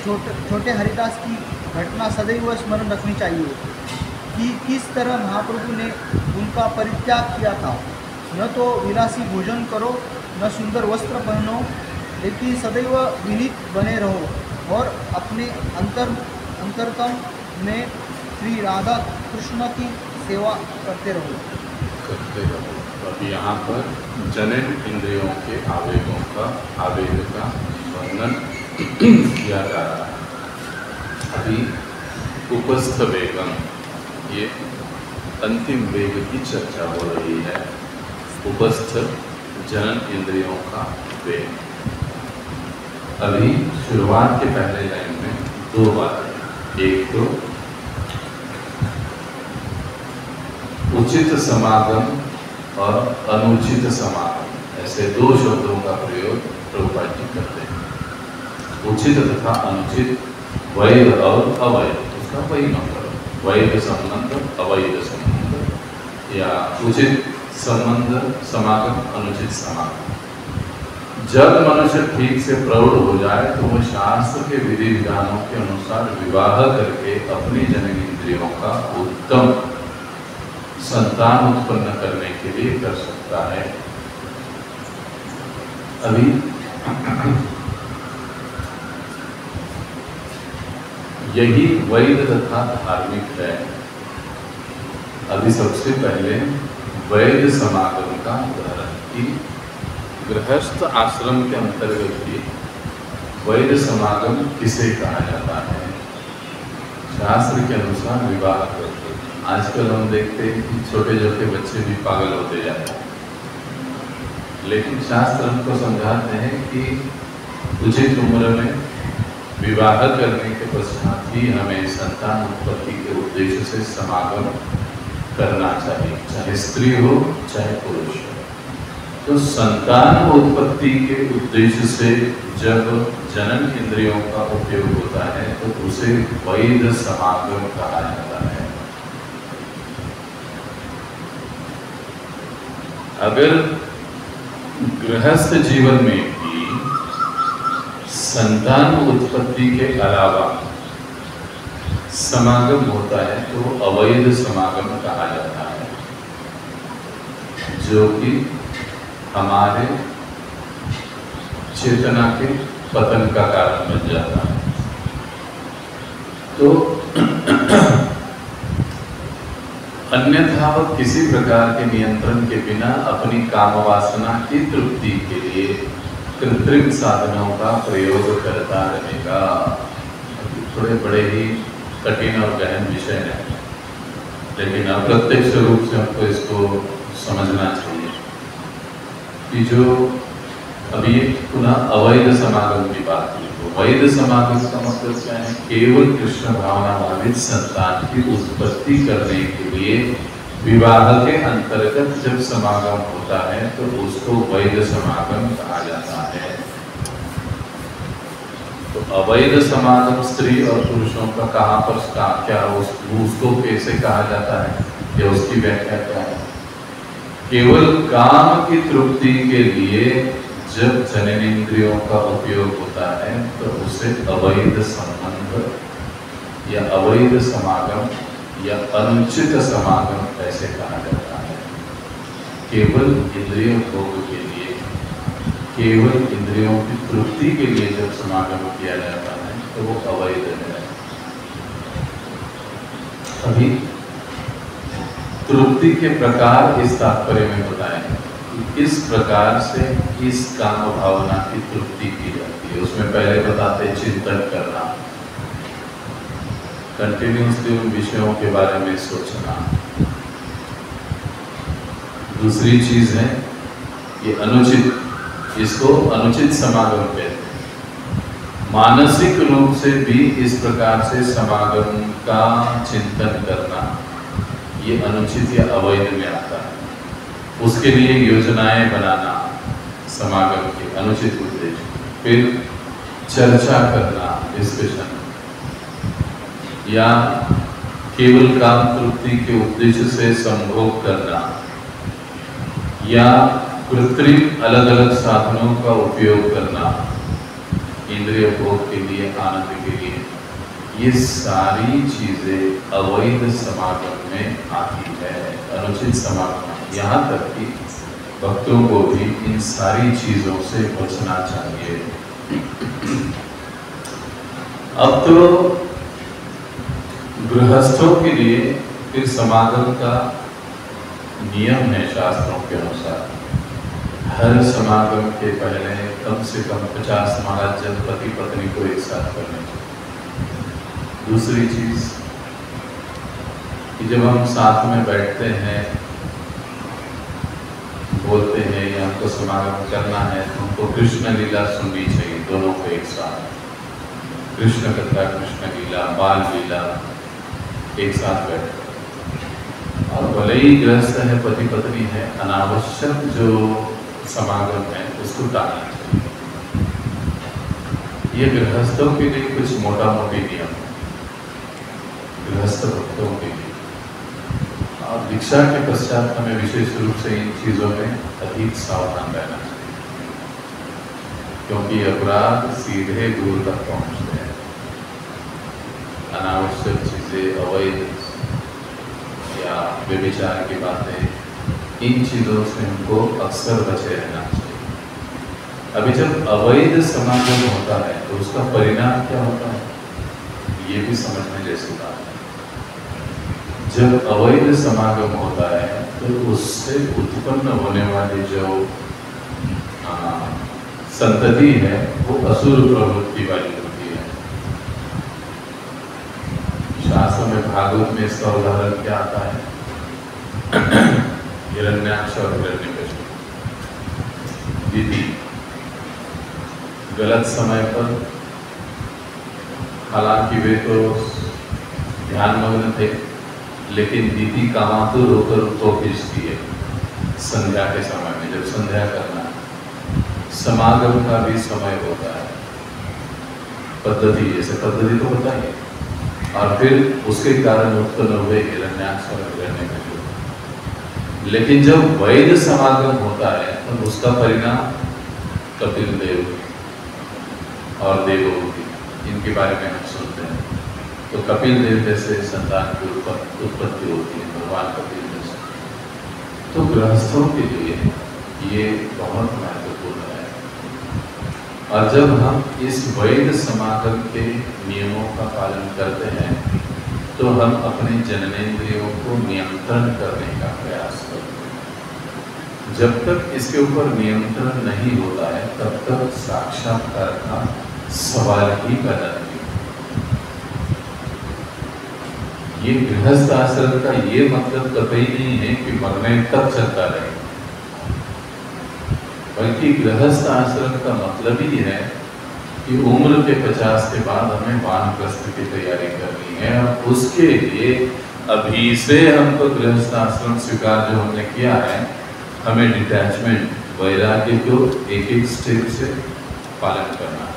छोटे हरिदास की घटना सदैव स्मरण रखनी चाहिए कि किस तरह महाप्रभु ने उनका परित्याग किया था। न तो विलासी भोजन करो, न सुंदर वस्त्र पहनो, लेकिन सदैव विनीत बने रहो और अपने अंतरतम में श्री राधा कृष्ण की सेवा करते रहो। तो अभी यहाँ पर जनन इंद्रियों के आवेग का वर्णन किया जा रहा है। अभी उपस्थ वेगम, ये अंतिम वेग की चर्चा हो रही है। उपस्थ जनन इंद्रियों का वेग। अभी शुरुआत के पहले लाइन में दो बातें, एक तो उचित समागम और अनुचित समागम, ऐसे दो शब्दों का प्रयोग प्रभुपाद जी करते हैं। उचित तथा अनुचित, वैध और अवैध, उसका वही मतलब वैध संबंध, अवैध संबंध या उचित संबंध समागम, अनुचित समागम। जब मनुष्य ठीक से प्रौढ़ हो जाए तो वह शास्त्र के विधि विधानों के अनुसार विवाह करके अपनी जनन इंद्रियों का उत्तम संतान उत्पन्न करने के लिए कर सकता है। अभी यही वैध तथा धार्मिक है। अभी सबसे पहले वैध समागम का उदाहरण कि गृहस्थ आश्रम के अंतर्गत ही वैध समागम किसे कहा जाता है? शास्त्र के अनुसार विवाह करते। आजकल हम देखते हैं कि छोटे छोटे बच्चे भी पागल होते जाते हैं, लेकिन शास्त्र हमको समझाते हैं कि उचित उम्र में विवाह करने के पश्चात ही हमें संतान उत्पत्ति के उद्देश्य से समागम करना चाहिए, चाहे स्त्री हो चाहे पुरुष हो। तो संतान उत्पत्ति के उद्देश्य से जब जनन इंद्रियों का उपयोग होता है तो उसे वैध समागम कहा जाता है। अगर गृहस्थ जीवन में भी संतान उत्पत्ति के अलावा समागम होता है तो अवैध समागम कहा जाता है, जो कि हमारे चेतना के पतन का कारण बन जाता है। तो अन्यथा वह किसी प्रकार के नियंत्रण के बिना अपनी काम वासना की तृप्ति के लिए कृत्रिम साधनों का प्रयोग करता रहेगा। थोड़े बड़े ही कठिन और गहन विषय है, लेकिन अप्रत्यक्ष रूप से हमको इसको समझना चाहिए कि जो अभी पुनः अवैध समागम की बात की, तो वैध समागम का मतलब क्या है? केवल कृष्ण भावना भावित संतान की उत्पत्ति करने के लिए विवाह के अंतर्गत जब समागम होता है तो उसको वैध समागम कहा जाता है। तो अवैध समागम स्त्री और पुरुषों का कहाँ पर क्या उसको कैसे कहा जाता है, या उसकी व्याख्या क्या है? केवल काम की तृप्ति के लिए जब जननेंद्रियों का उपयोग होता है तो उसे अवैध संबंध या अवैध समागम या अनुचित समागम ऐसे कहा जाता है। केवल इंद्रिय भोग के लिए, केवल इंद्रियों की तृप्ति के लिए जब समागम किया जाता है तो वो अवैध है। अभी तृप्ति के प्रकार इस तात्पर्य में बताए हैं कि इस प्रकार से इस काम भावना की तृप्ति की जाती है। उसमें पहले बताते चिंतन करना, कंटिन्यूसली उन विषयों के बारे में सोचना। दूसरी चीज है ये अनुचित, इसको अनुचित समागम कहते हैं। मानसिक रूप से भी इस प्रकार से समागम का चिंतन करना ये अनुचित या अवैध में आता है। उसके लिए योजनाएं बनाना समागम के अनुचित उद्देश्य, फिर चर्चा करना, डिस्कशन, या केवल काम तृप्ति के उद्देश्य से संभोग करना, या कृत्रिम अलग अलग साधनों का उपयोग करना इंद्रिय भोग के लिए, आनंद के लिए, ये सारी चीजें अवैध समागम में आती है, अनुचित समागम। यहाँ तक कि भक्तों को भी इन सारी चीजों से बचना चाहिए। अब तो गृहस्थों के लिए फिर समागम का नियम है शास्त्रों के अनुसार। हर समागम के पहले कम से कम 50 महाराज जन पति पत्नी को एक साथ करने चाहिए। दूसरी चीज कि जब हम साथ में बैठते हैं, बोलते हैं या हमको समागम करना है तो हमको कृष्ण लीला सुननी चाहिए, दोनों को एक साथ। कृष्ण कथा, कृष्ण लीला, बाल लीला एक साथ बैठते। और भले ही गृहस्थ है, पति पत्नी है, अनावश्यक जो समागम है उसको टालना चाहिए। ये गृहस्थों के लिए कुछ मोटा मोटी नियम है, गृहस्थ भक्तों के लिए। और दीक्षा के पश्चात हमें विशेष रूप से इन चीजों में अधिक सावधान रहना चाहिए, क्योंकि अपराध सीधे दूर तक पहुंचते हैं। अनावश्यक चीजें, अवैध या व्यभिचार की बातें, इन चीजों से हमको अक्सर बचे रहना चाहिए। अभी जब अवैध समागम होता है तो उसका परिणाम क्या होता है, ये भी समझने जैसी बात है। जब अवैध समागम होता है तो उससे उत्पन्न होने वाली जो संतति है वो असुर प्रवृत्ति वाली होती है। शास्त्र में, भागवत में इसका उदाहरण क्या आता है? हिरण्याक्ष और हिरण्यकशिपु। दीदी गलत समय पर, हालांकि वे तो ध्यान मग्न थे, लेकिन दीदी कामातुर होकर उसको खींचती है संध्या के समय में, जब संध्या करना है। समागम का भी समय होता है, पद्धति, जैसे पद्धति तो बताइए। और फिर उसके कारण उत्पन्न हुए हिरण्याक्ष और हिरण्यकशिपु। लेकिन जब वैध समागम होता है तो उसका परिणाम कपिल देव और देवहूति, इनके बारे में हम सुनते हैं। तो कपिल देव जैसे संतान की उत्पत्ति होती है, भगवान कपिल जैसे। तो गृहस्थों के लिए ये बहुत महत्वपूर्ण है। और जब हम इस वैध समागम के नियमों का पालन करते हैं तो हम अपने जननेंद्रियों को नियंत्रण करने का प्रयास करते हैं। जब तक इसके ऊपर नियंत्रण नहीं होता है तब तक साक्षात्कार का सवाल ही पैदा नहीं। ये गृहस्थ आश्रम का ये मतलब कतई नहीं है कि मरने तक चलता रहे, बल्कि गृहस्थ आश्रम का मतलब ही है कि उम्र के 50 के बाद हमें वानप्रस्थ की तैयारी करनी है। और उसके लिए अभी से हमको गृहस्थ आश्रम स्वीकार जो हमने किया है, हमें डिटैचमेंट, वैराग्य को एक एक स्टेप से पालन करना है।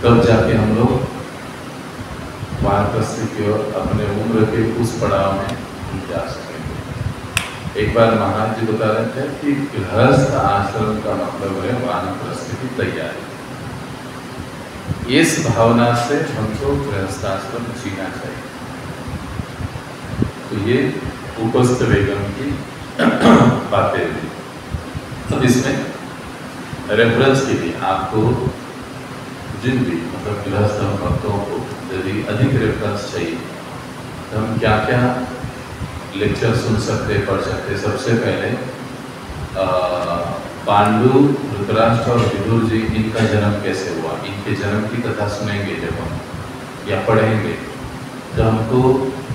तब जाके हम लोग वानप्रस्थ की ओर अपने उम्र के उस पड़ाव में जा सकेंगे। एक बार महाराज जी बता रहे थे कि गृहस्थ आश्रम का मतलब है वानप्रस्थ की तैयारी। इस भावना से हमको गृहस्थ आश्रम जीना चाहिए। तो ये उपस्थ वेगम की बातें हुई। अब इसमें रेफरेंस के लिए आपको जिन भी मतलब गृहस्थ भक्तों को यदि अधिक रेफरेंस चाहिए तो हम क्या क्या लेक्चर सुन सकते, पढ़ सकते। सबसे पहले पांडु, धृतराष्ट्र और विदुर जी, इनका जन्म कैसे हुआ, इनके जन्म की कथा सुनेंगे जब हम या पढ़ेंगे तो हमको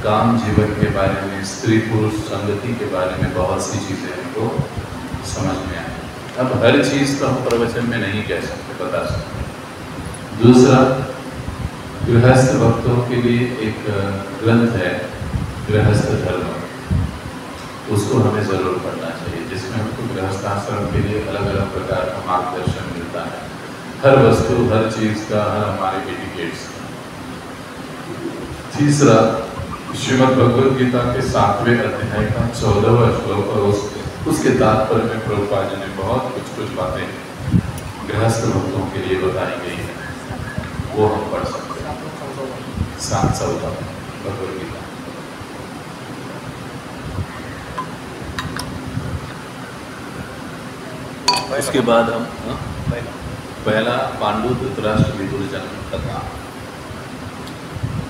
काम जीवन के बारे में, स्त्री पुरुष संगति के बारे में बहुत सी चीज़ें हमको समझ में आए। अब हर चीज़ तो हम प्रवचन में नहीं कह सकते, बता सकते। दूसरा, गृहस्थ भक्तों के लिए एक ग्रंथ है गृहस्थ धर्म, उसको हमें ज़रूर पढ़ना चाहिए, जिसमें हमको गृहस्थ आश्रम के लिए अलग अलग प्रकार का मार्गदर्शन मिलता है। हर वस्तु, हर चीज़ का, हर हमारे एटिकेट्स। तीसरा, श्रीमद् भगवद गीता के 7वें अध्याय का 14वां श्लोक और उसके तात्पर्य में प्रभुपाद जी ने बहुत कुछ बातें गृहस्थ भक्तों के लिए बताई गई है, वो हम पढ़ सकते हैं। 7:14 भगवद गीता। उसके बाद हम पहला पांडु धृतराष्ट्र विदुर जन्म कथा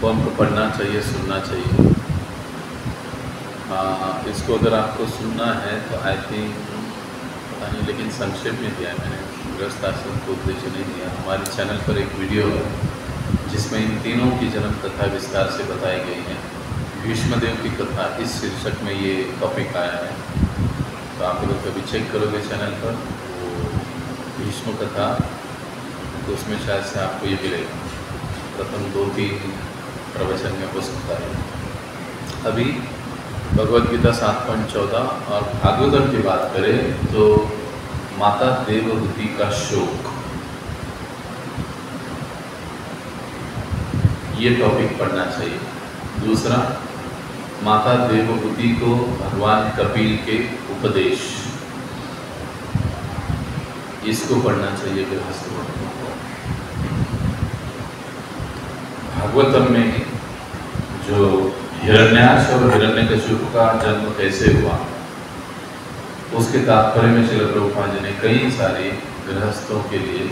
वो हमको पढ़ना चाहिए, सुनना चाहिए। इसको अगर आपको सुनना है तो आई थिंक पता नहीं, लेकिन संक्षेप में दिया है मैंने, गृहस्थ आश्रम को उद्देश्य नहीं दिया। हमारे चैनल पर एक वीडियो है जिसमें इन तीनों की जन्म कथा विस्तार से बताई गई है। भीष्मदेव की कथा, इस शीर्षक में ये टॉपिक आया है, तो आप लोग कभी चेक करोगे चैनल पर वो भीष्म कथा, तो उसमें शायद से आपको ये मिलेगा। प्रथम 2-3 प्रवचन में हो सकता है। अभी भगवद गीता 7.14 और भागवतम की बात करें तो माता देवहूति का शोक, ये टॉपिक पढ़ना चाहिए। दूसरा, माता देवहूति को भगवान कपिल के उपदेश, इसको पढ़ना चाहिए गृहस्थ भक्तों को। भागवतम में जो हिरण्याक्ष और हिरण्यकशिपु का जन्म कैसे हुआ, उसके तात्पर्य में श्रील प्रभुपाद जी ने कई सारी गृहस्थों के लिए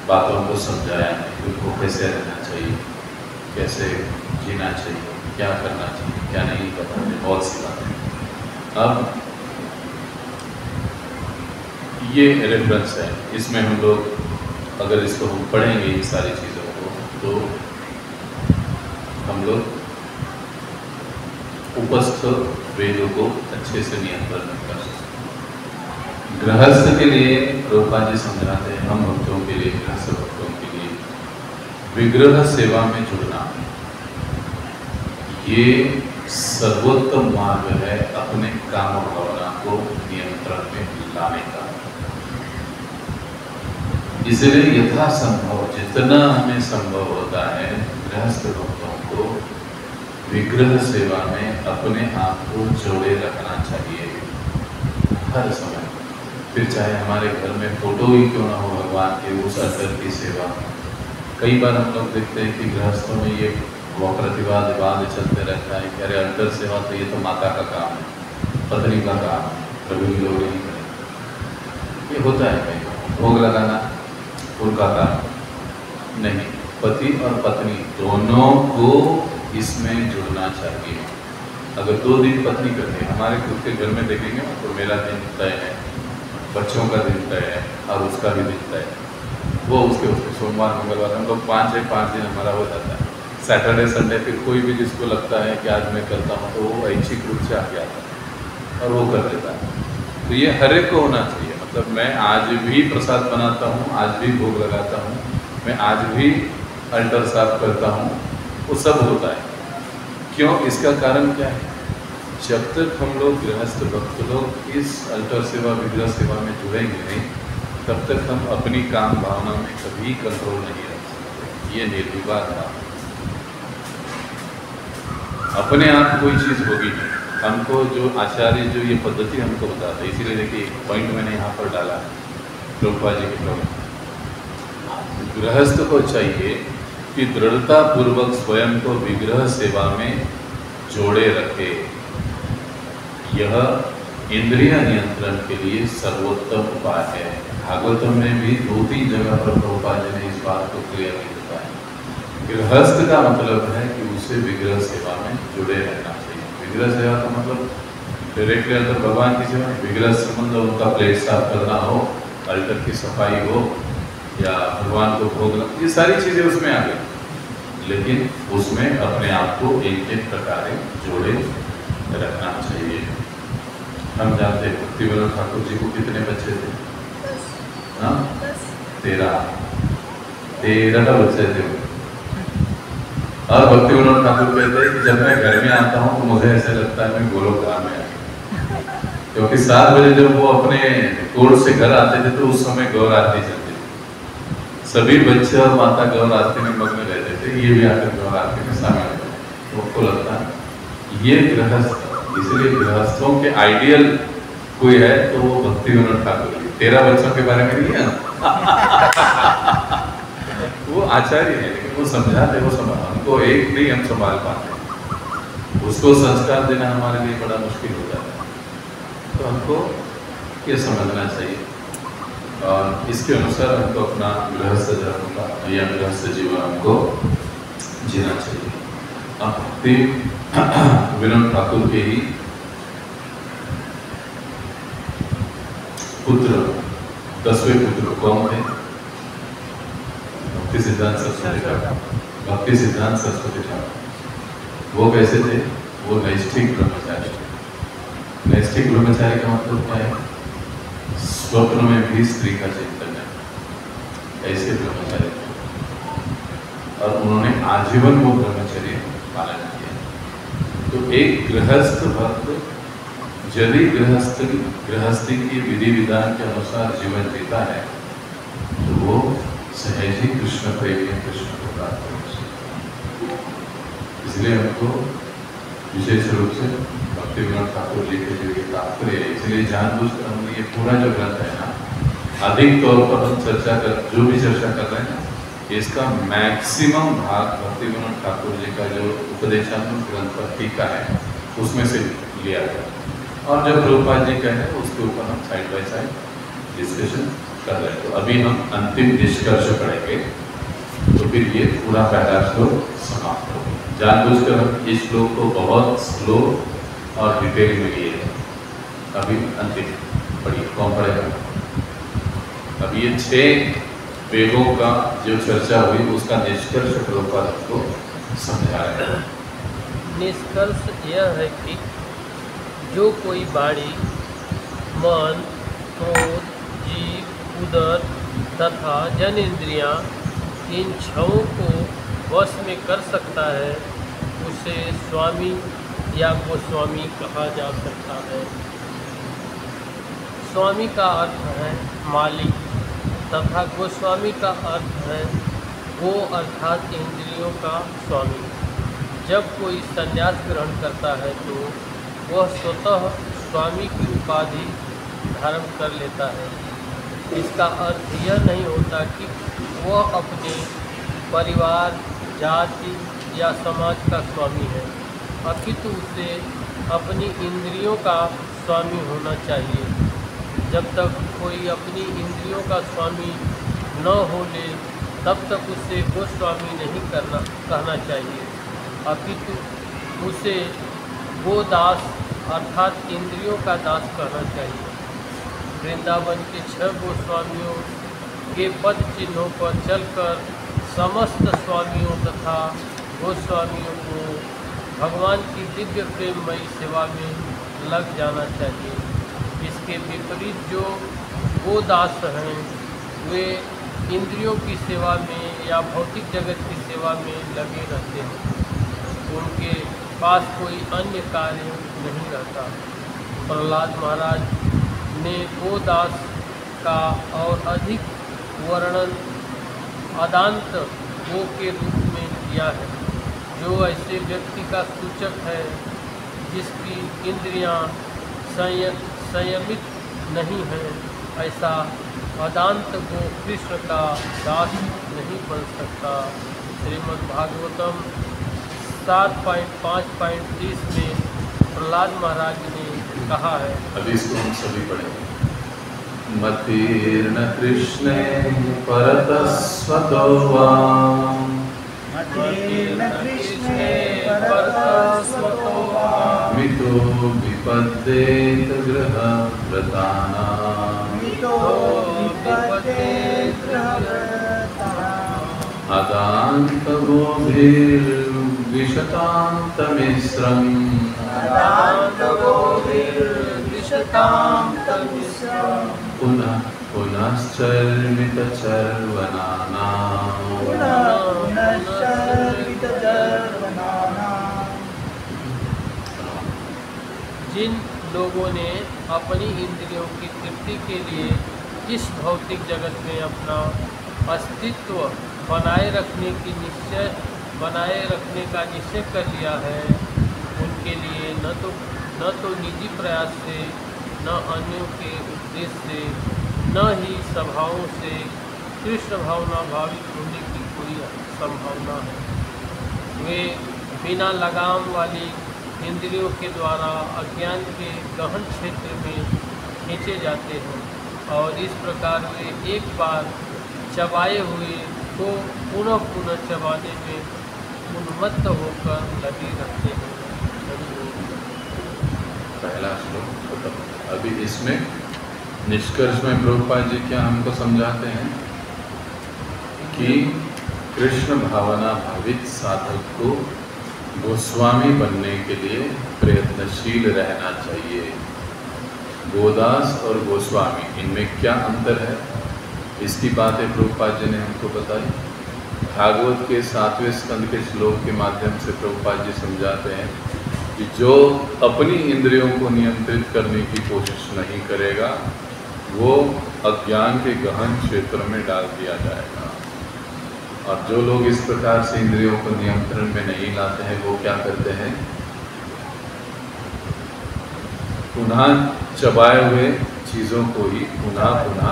बातों को समझाया है कि उनको कैसे रहना चाहिए, कैसे जीना चाहिए, क्या करना चाहिए, क्या नहीं करना चाहिए, बहुत सी बातें। अब ये रेफरेंस है, इसमें हम लोग अगर इसको हम पढ़ेंगे इन सारी चीज़ों को तो हम लोग उपस्थ वेदों को अच्छे से नियंत्रण कर सकते। गृहस्थ के लिए प्रभुपाद जी समझाते हैं, हम भक्तों के लिए, गृहस्थ भक्तों के लिए विग्रह सेवा में जुड़ना, ये सर्वोत्तम मार्ग है अपने काम भावना को नियंत्रण में लाने का। इसलिए यथासंभव जितना हमें संभव होता है गृहस्थ भक्तों को विग्रह सेवा में अपने आप को जोड़े रखना चाहिए हर समय। फिर चाहे हमारे घर में फोटो ही क्यों ना हो भगवान के, उस अल्टर की सेवा। कई बार हम लोग देखते हैं कि गृहस्थों में ये प्रतिवाद चलते रहता है कि अरे अल्टर सेवा तो ये तो माता का काम है, पत्नी का काम है, प्रभु लोग नहीं करें। ये होता है कई बार, भोग लगाना उनका काम नहीं, पति और पत्नी दोनों को इसमें जुड़ना चाहिए। अगर 2 दिन पत्नी करते हैं, हमारे खुद के घर में देखेंगे तो मेरा दिन तय है, बच्चों का दिन तय है और उसका भी दिन तय है, वो उसके सोमवार मंगलवार हम लोग 5 दिन हमारा हो जाता है। सैटरडे संडे फिर कोई भी जिसको लगता है कि आज मैं करता हूँ तो वो ऐच्छिक रूप से आगे आता है और वो कर लेता है। तो ये हर एक को होना चाहिए। मतलब मैं आज भी प्रसाद बनाता हूँ, आज भी भोग लगाता हूँ, मैं आज भी अल्टर साफ करता हूँ, वो सब होता है। क्यों? इसका कारण क्या है? जब तक हम लोग गृहस्थ भक्त लोग इस अल्टर सेवा विग्रह सेवा में जुड़ेंगे नहीं, तब तक हम अपनी काम भावना में कभी कंट्रोल नहीं रख सकते। ये निर्विवाद है, अपने आप कोई चीज़ होगी नहीं। हमको जो आचार्य जो ये पद्धति हमको बताते हैं, इसीलिए देखिए पॉइंट मैंने यहाँ पर डाला है प्रभुपाद जी के प्रवचन। गृहस्थ को चाहिए कि दृढ़ता पूर्वक स्वयं को विग्रह सेवा में जोड़े रखे। यह इंद्रिय नियंत्रण के लिए सर्वोत्तम उपाय है। भागवतम में भी 2-3 जगह पर प्रभुपाद जी ने इस बात को क्लियर किया है। गृहस्थ का मतलब है कि उसे विग्रह सेवा में जुड़े रहना चाहिए। विग्रह सेवा का मतलब डायरेक्टली अल्टर भगवान की सेवा, विग्रह संबंध उनका प्लेट साफ करना हो, अल्टर की सफाई हो या भगवान को भोग, ये सारी चीज़ें उसमें आ गई। लेकिन उसमें अपने आप को एक प्रकार जोड़े रखना चाहिए। हम जानते हैं भक्तिविनोद ठाकुर जी को कितने बच्चे थे? 13 बच्चे थे। और भक्तिविनोद ठाकुर कहते हैं कि जब मैं घर में आता हूँ तो मुझे ऐसा लगता है मैं गोलोक धाम में आया, क्योंकि 7 बजे जब वो अपने कोर्ट से घर आते थे तो उस समय गौर आरती चलती थी। सभी बच्चे और माता गौर आरती में मग्न रहते थे, ये भी आकर गौर आरती में शामिल होते। तो उनको लगता है ये गृहस्थ, इसलिए गृहस्थों के आइडियल कोई है तो वो भक्तिविनोद ठाकुर जी। 13 बच्चों के बारे में नहीं है वो आचार्य है, लेकिन वो समझाते, वो हमको एक नहीं हम संभाल पाते, उसको संस्कार देना हमारे लिए बड़ा मुश्किल हो जाता है। तो हमको ये समझना चाहिए और इसके अनुसार हमको अपना गृहस्थ धर्म का या गृहस्थ जीवन हमको जीना चाहिए। अब भक्तिविनोद ठाकुर के ही पुत्र 10वें पुत्र कौन थे? भक्ति सिद्धांत सरस्वती ठाकुर। भक्ति सिद्धांत सरस्वती ठाकुर वो कैसे थे? वो नैष्ठिक ब्रह्मचारी। नैष्ठिक ब्रह्मचारी का मतलब क्या है? स्वप्न में भी स्त्री का चिंतन है, ऐसे ब्रह्मचारी थे और उन्होंने आजीवन वो ब्रह्मचर्य पालन किया। तो एक गृहस्थ भक्त यदि गृहस्थी की विधि विधान के अनुसार जीवन जीता है तो वो सहज ही कृष्ण प्रेमी, कृष्ण को प्राप्त हो सकता है। इसलिए हमको विशेष रूप से भक्तिविनोद ठाकुर जी के जो ये तात्पर्य है, इसलिए जानबूझकर हमने ये पूरा जो ग्रंथ है ना, अधिक तौर पर हम जो भी चर्चा कर रहे हैं ना, इसका मैक्सिमम भाग भक्तिविनोद ठाकुर जी का जो उपदेशात्मक ग्रंथ पर टीका है उसमें से लिया गया और जो प्रभुपाद जी का है उसके ऊपर हम साइड बाय साइड डिस्कशन कर रहे हैं। तो अभी हम अंतिम निष्कर्ष पढ़ेंगे, तो फिर ये पूरा पहला श्लोक समाप्त होगा। जानबूझकर हम इस श्लोक को बहुत स्लो और डिटेल में लिए हैं। अभी अंतिम पढ़िए, कौन पढ़ेगा? अब ये 6 वेदों का जो चर्चा हुई उसका निष्कर्ष प्रभुपाद को समझा रहे हैं। निष्कर्ष यह है कि जो कोई वाणी, मन, क्रोध, जीव, उदर तथा जनेंद्रियां इन 6 को वश में कर सकता है, उसे स्वामी या गोस्वामी कहा जा सकता है। स्वामी का अर्थ है मालिक तथा गोस्वामी का अर्थ है गो अर्थात इंद्रियों का स्वामी। जब कोई संन्यास ग्रहण करता है तो वह स्वतः स्वामी की उपाधि धारण कर लेता है। इसका अर्थ यह नहीं होता कि वह अपने परिवार, जाति या समाज का स्वामी है, अपितु उसे अपनी इंद्रियों का स्वामी होना चाहिए। जब तक कोई अपनी इंद्रियों का स्वामी न हो ले तब तक उसे गोस्वामी नहीं कहना चाहिए, अपितु उसे गोदास अर्थात इंद्रियों का दास कहना चाहिए। वृंदावन के 6 गोस्वामियों के पद चिन्हों पर चलकर समस्त स्वामियों तथा गोस्वामियों को भगवान की दिव्य प्रेममयी सेवा में लग जाना चाहिए। इसके विपरीत जो गोदास हैं वे इंद्रियों की सेवा में या भौतिक जगत की सेवा में लगे रहते हैं। उनके पास कोई अन्य कार्य नहीं रहता। प्रहलाद महाराज ने गोदास का और अधिक वर्णन अदांत गो के रूप में किया है, जो ऐसे व्यक्ति का सूचक है जिसकी इंद्रियां संयमित नहीं हैं। ऐसा अदांत गो कृष्ण का दास नहीं बन सकता। श्रीमद् भागवतम 7.5.30 में प्रहलाद महाराज ने कहा है। अभी इसको हम सभी पढ़ेंगे। मतिर्न कृष्णे परतस्वतो वां मतिर्न कृष्णे परतस्वतो वां मितो विपद्येत गृहव्रतानां मितो विपद्येत गृहव्रतानां अदान्तगोभिर्विशतान्तमिश्रम् अदान्तगोभिर्विशतान्तमिश्रम् पुनः पुनश्चर्मितचर्वनानां जिन लोगों ने अपनी इंद्रियों की तृप्ति के लिए इस भौतिक जगत में अपना अस्तित्व बनाए रखने का निश्चय कर लिया है, उनके लिए न तो निजी प्रयास से, न अन्यों के उपदेश से, न ही सभाओं से कृष्ण भावना भावित होने की कोई संभावना है। वे बिना लगाम वाली इंद्रियों के द्वारा अज्ञान के गहन क्षेत्र में खींचे जाते हैं और इस प्रकार वे एक बार चबाए हुए को पुनः पुनः चबाने में उन्मत्त होकर लगे रहते हैं। पहला श्लोक खत्म। अभी इसमें निष्कर्ष में प्रभुपाद जी क्या हमको समझाते हैं कि कृष्ण भावना भावित साधक को गोस्वामी बनने के लिए प्रयत्नशील रहना चाहिए। गोदास और गोस्वामी इनमें क्या अंतर है, इसकी बातें प्रभुपाद जी ने हमको बताई। भागवत के 7वें स्कंद के श्लोक के माध्यम से प्रभुपाद जी समझाते हैं कि जो अपनी इंद्रियों को नियंत्रित करने की कोशिश नहीं करेगा वो अज्ञान के गहन क्षेत्र में डाल दिया जाएगा। और जो लोग इस प्रकार से इंद्रियों को नियंत्रण में नहीं लाते हैं वो क्या करते हैं, पुनः चबाए हुए चीज़ों को ही पुनः पुनः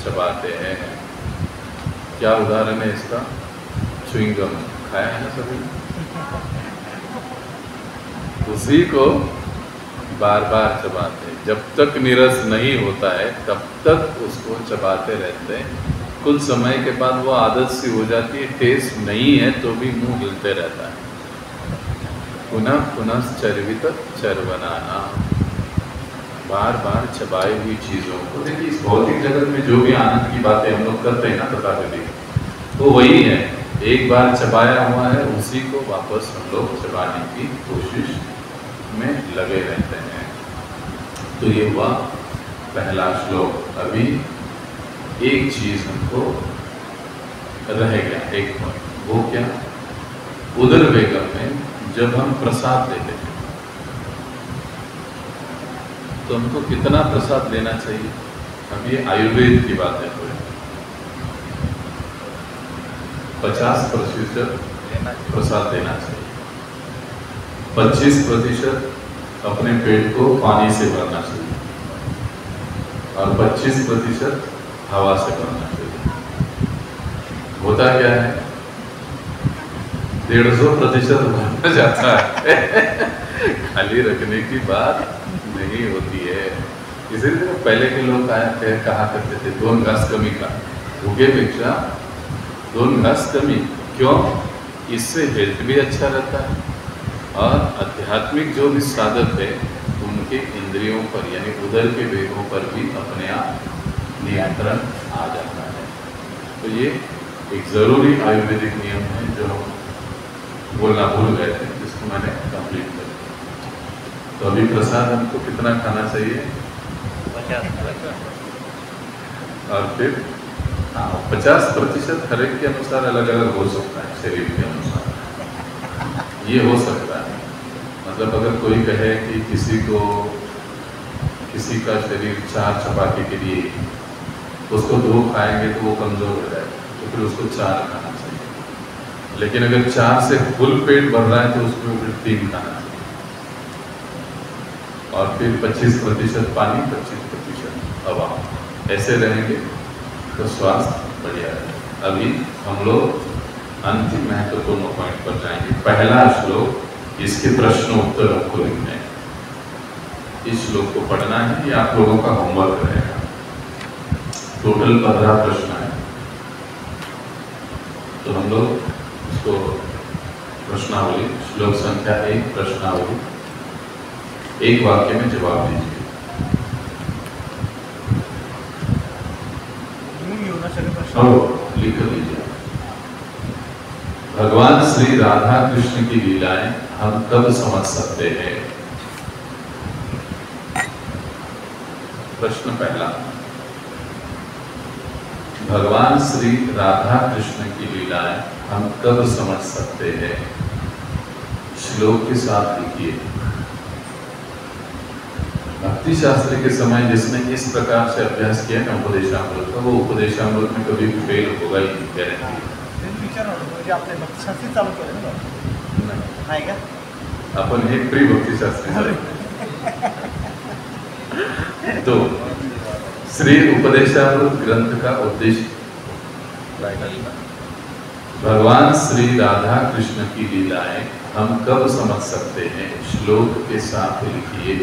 चबाते हैं। क्या उदाहरण है इसका? च्युइंगम खाया है ना सभी, उसी को बार बार चबाते हैं। जब तक निरस नहीं होता है तब तक उसको चबाते रहते हैं। कुछ समय के बाद वो आदत सी हो जाती है, टेस्ट नहीं है तो भी मुंह हिलते रहता है। पुनः पुनः चर्वित चर्वनाना, बार बार चबाई हुई चीज़ों को। देखिए इस भौतिक जगत में जो भी आनंद की बातें हम लोग करते हैं ना तथाकथित, वो वही है, एक बार चबाया हुआ है उसी को वापस हम लोग चबाने की कोशिश में लगे रहते हैं। तो ये हुआ पहला श्लोक। अभी एक चीज़ हमको रह गया, एक पॉइंट, वो क्या? उदर वेगम में जब हम प्रसाद लेते थे तो हमको कितना प्रसाद देना चाहिए? अब ये आयुर्वेद की बात है, तो 50% प्रसाद देना चाहिए, 25% अपने पेट को पानी से भरना चाहिए और 25% हवा से भरना चाहिए। होता क्या है, 150% भरना जाता है खाली रखने की बात नहीं होती है। इसीलिए पहले के लोग कहा करते थे 2 घास कमी का, भूखेपेक्षा 2 घास कमी। क्यों? इससे हेल्थ भी अच्छा रहता है और आध्यात्मिक जो भी साधक है उनके इंद्रियों पर यानी उदर के वेगों पर भी अपने आप नियंत्रण आ जाता है। तो ये एक ज़रूरी आयुर्वेदिक नियम है जो बोलना भूल गए थे, जिसको मैंने कंप्लीट कर दिया। तो अभी प्रसाद हमको कितना खाना चाहिए? 50। और फिर 50% हर एक के अनुसार अलग अलग हो सकता है, शरीर के अनुसार ये हो सकता है। मतलब अगर कोई कहे कि किसी का शरीर 4 चपाती के लिए, उसको 2 खाएंगे तो वो कमज़ोर हो जाएगा, तो फिर उसको 4 खाना चाहिए। लेकिन अगर 4 से फुल पेट भर रहा है तो उसमें फिर 3 खाना चाहिए। और फिर 25% पानी, 25% हवा, ऐसे रहेंगे तो स्वास्थ्य बढ़िया है। अभी हम लोग अंतिम महत्वपूर्ण पॉइंट पर जाएंगे। पहला श्लोक, इसके प्रश्न उत्तर आपको लिखने हैं। इस श्लोक को पढ़ना है, ये आप लोगों का होमवर्क रहेगा। टोटल 15 प्रश्न है, तो हम लोग इसको प्रश्नावली, श्लोक संख्या 1 प्रश्नावली, एक वाक्य में जवाब दीजिए। लिख लीजिए। भगवान श्री राधा कृष्ण की लीलाएं हम कब समझ सकते हैं? प्रश्न पहला, भगवान श्री राधा कृष्ण की लीलाएं हम कब समझ सकते हैं? श्लोक के साथ लिखिए। भक्ति शास्त्र के समय जिसने इस प्रकार से अभ्यास किया ना उपदेशामृत का, वो उपदेशामृत में कभी फेल होगा ही नहीं, गारंटी। आपने भक्ति शास्त्री चालू केलं ना? नाही का? अपन हे प्री भक्ति शास्त्री। तो श्री उपदेशामृत ग्रंथ का उद्देश्य, भगवान श्री राधा कृष्ण की लीलाएं हम कब समझ सकते हैं? श्लोक के साथ लिखिए।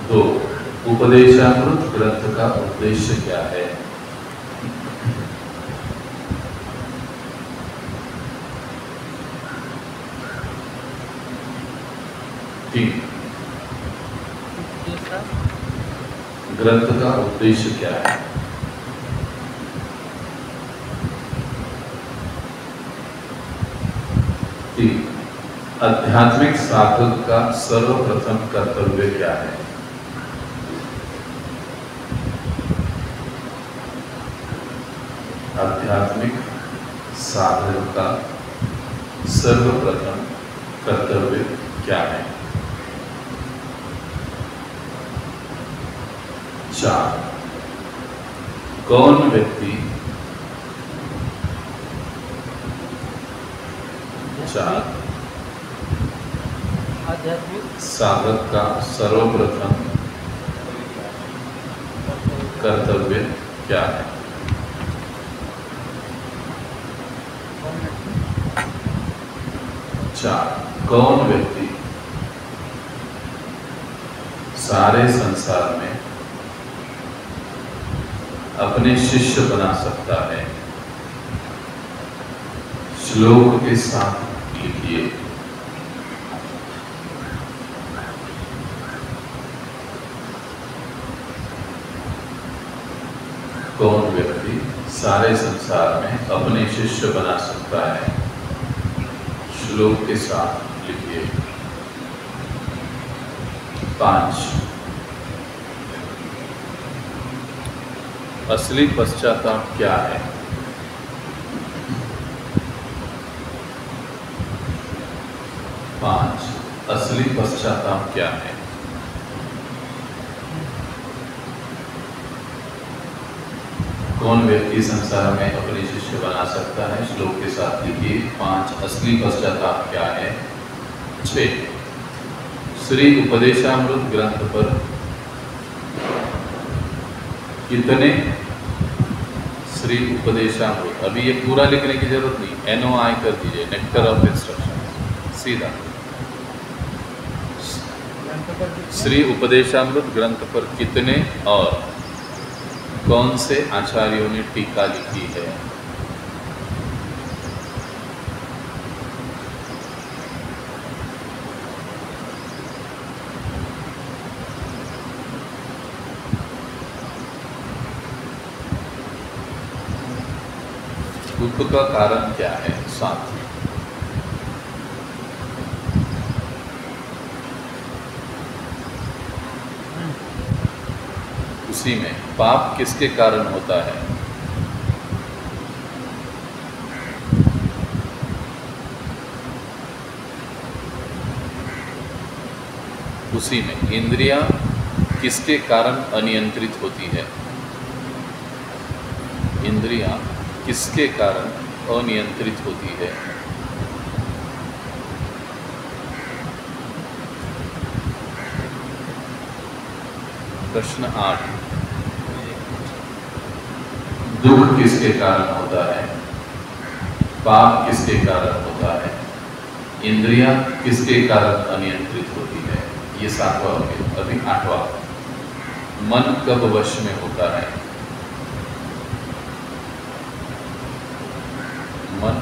तो उपदेशामृत ग्रंथ का उद्देश्य क्या है? ग्रंथ का उद्देश्य क्या है? आध्यात्मिक साधक का सर्वप्रथम कर्तव्य क्या है? आध्यात्मिक साधक का सर्वप्रथम कर्तव्य क्या है? 4, कौन व्यक्ति 4 आध्यात्मिक साधक का सर्वप्रथम कर्तव्य क्या है? 4, कौन व्यक्ति सारे संसार में अपने शिष्य बना सकता है? श्लोक के साथ लिखिए। कौन व्यक्ति सारे संसार में अपने शिष्य बना सकता है? श्लोक के साथ लिखिए। 5, असली पश्चाताप क्या है? 5 असली पश्चाताप क्या है? कौन व्यक्ति संसार में अपने शिष्य बना सकता है? श्लोक के साथ लिखिए 5 असली पश्चाताप क्या है। 6 श्री उपदेशामृत ग्रंथ पर कितने श्री उपदेशामृत, अभी ये पूरा लिखने की जरूरत नहीं, NOI कर दीजिए, नेक्टर ऑफ इंस्ट्रक्शन सीधा। श्री उपदेशामृत ग्रंथ पर कितने और कौन से आचार्यों ने टीका लिखी है? दुख का कारण क्या है? 7 उसी में पाप किसके कारण होता है? उसी में इंद्रियां किसके कारण अनियंत्रित होती है? इंद्रियां किसके कारण अनियंत्रित होती है? प्रश्न 8 दुख किसके कारण होता है? पाप किसके कारण होता है? इंद्रियां किसके कारण अनियंत्रित होती है? ये 7वां हो गया। अभी 8वां, मन कब वश में होता है? मन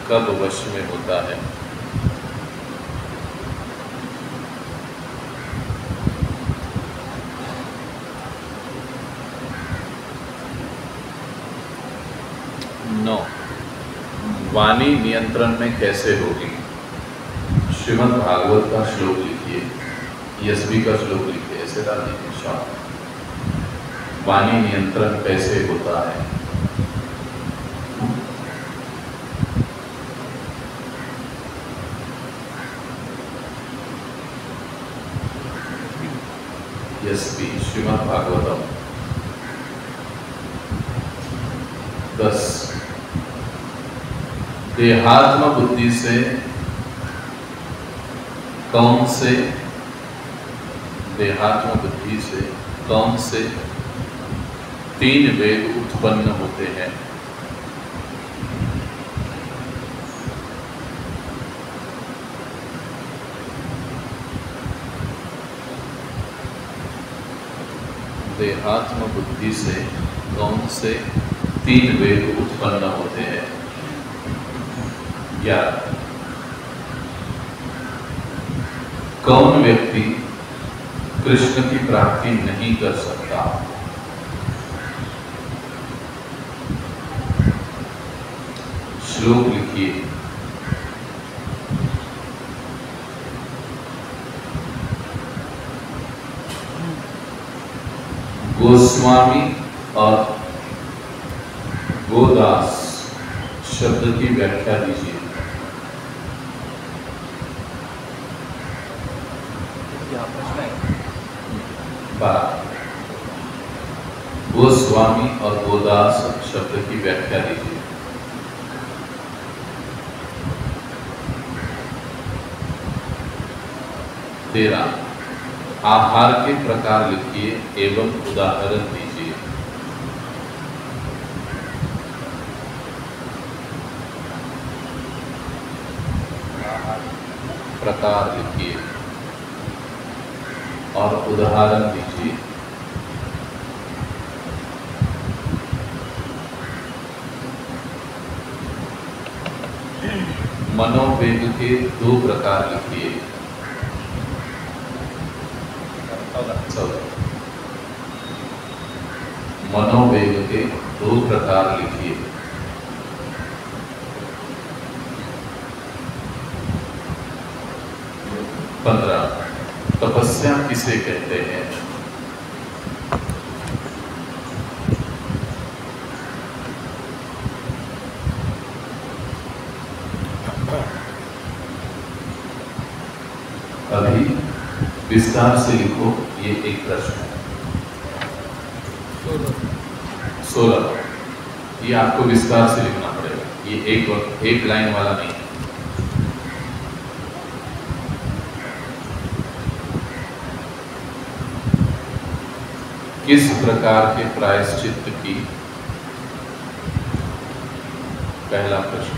कब वश में होता है? नौ वाणी नियंत्रण में कैसे होगी? श्रीमद् भागवत का श्लोक लिखिए, यशवी का श्लोक लिखिए, ऐसे डाल दीजिए शॉर्ट। वाणी नियंत्रण कैसे होता है? यशवी श्रीमद् भागवतम 10 देहात्म बुद्धि से कौन से देहात्म बुद्धि से कौन से 3 वेग उत्पन्न होते हैं? देहात्म बुद्धि से कौन से 3 वेग उत्पन्न होते हैं? 11 कौन व्यक्ति कृष्ण की प्राप्ति नहीं कर सकता? श्लोक लिखिए। गोस्वामी और गोदास शब्द की व्याख्या दीजिए। गोस्वामी और गोदास शब्द की व्याख्या दीजिए। तेरा आहार के प्रकार लिखिए एवं उदाहरण दीजिए। प्रकार लिखिए और उदाहरण दीजिए। मनोवेग के 2 प्रकार लिखिए। 14 मनोवेग के 2 प्रकार लिखिए। 15 तपस्या किसे कहते हैं? अभी विस्तार से लिखो, ये एक प्रश्न है। 16 ये आपको विस्तार से लिखना पड़ेगा, ये एक लाइन वाला नहीं। किस प्रकार के प्रायश्चित्त की, पहला प्रश्न,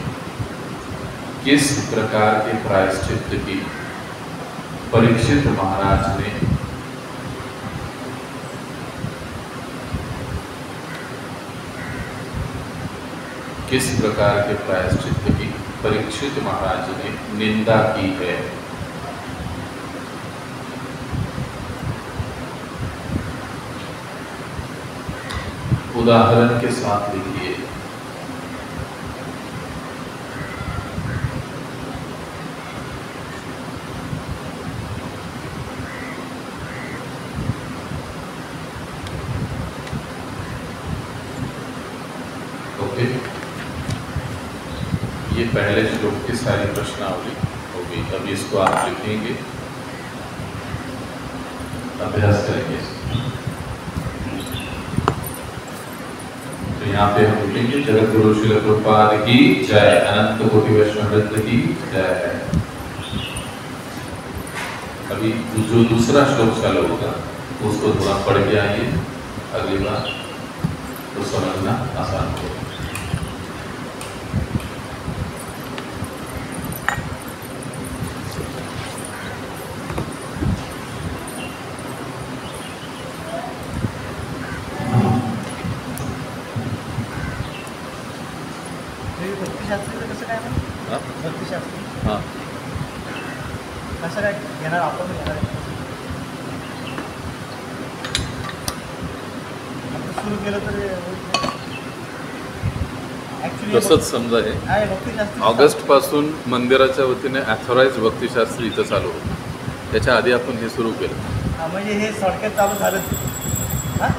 किस प्रकार के प्रायश्चित्त की परीक्षित महाराज ने किस प्रकार के प्रायश्चित्त की परीक्षित महाराज ने निंदा की है? उदाहरण के साथ लिखिए। ओके, ये पहले श्लोक की सारी प्रश्नावली होगी। अब इसको आप लिखेंगे, अभ्यास करेंगे। तो यहाँ पे हम लिखेंगे जगत गुरु श्रील प्रभुपाद की जय, अनंत कोटि वैष्णव वृंद की जय। अभी जो दूसरा श्लोक चालू होगा उसको थोड़ा पढ़ के आइए, अगली बार तो समझना आसान होगा। भक्तिशास्त्री कसं काय मग? हाँ? भक्तिशास्त्री हाँ, कसं काय घेणार आपण घेणार आता सुरू केलं तर ॲक्च्युली तसंच समजा हे आहे भक्तिशास्त्री ऑगस्ट पासून मंदिराच्या वतीने ॲथॉराइज भक्तिशास्त्री इथं चालू होतं। त्याच्या आधी आपण हे सुरू केलं। म्हणजे हे थोडक्यात चालू झालं हां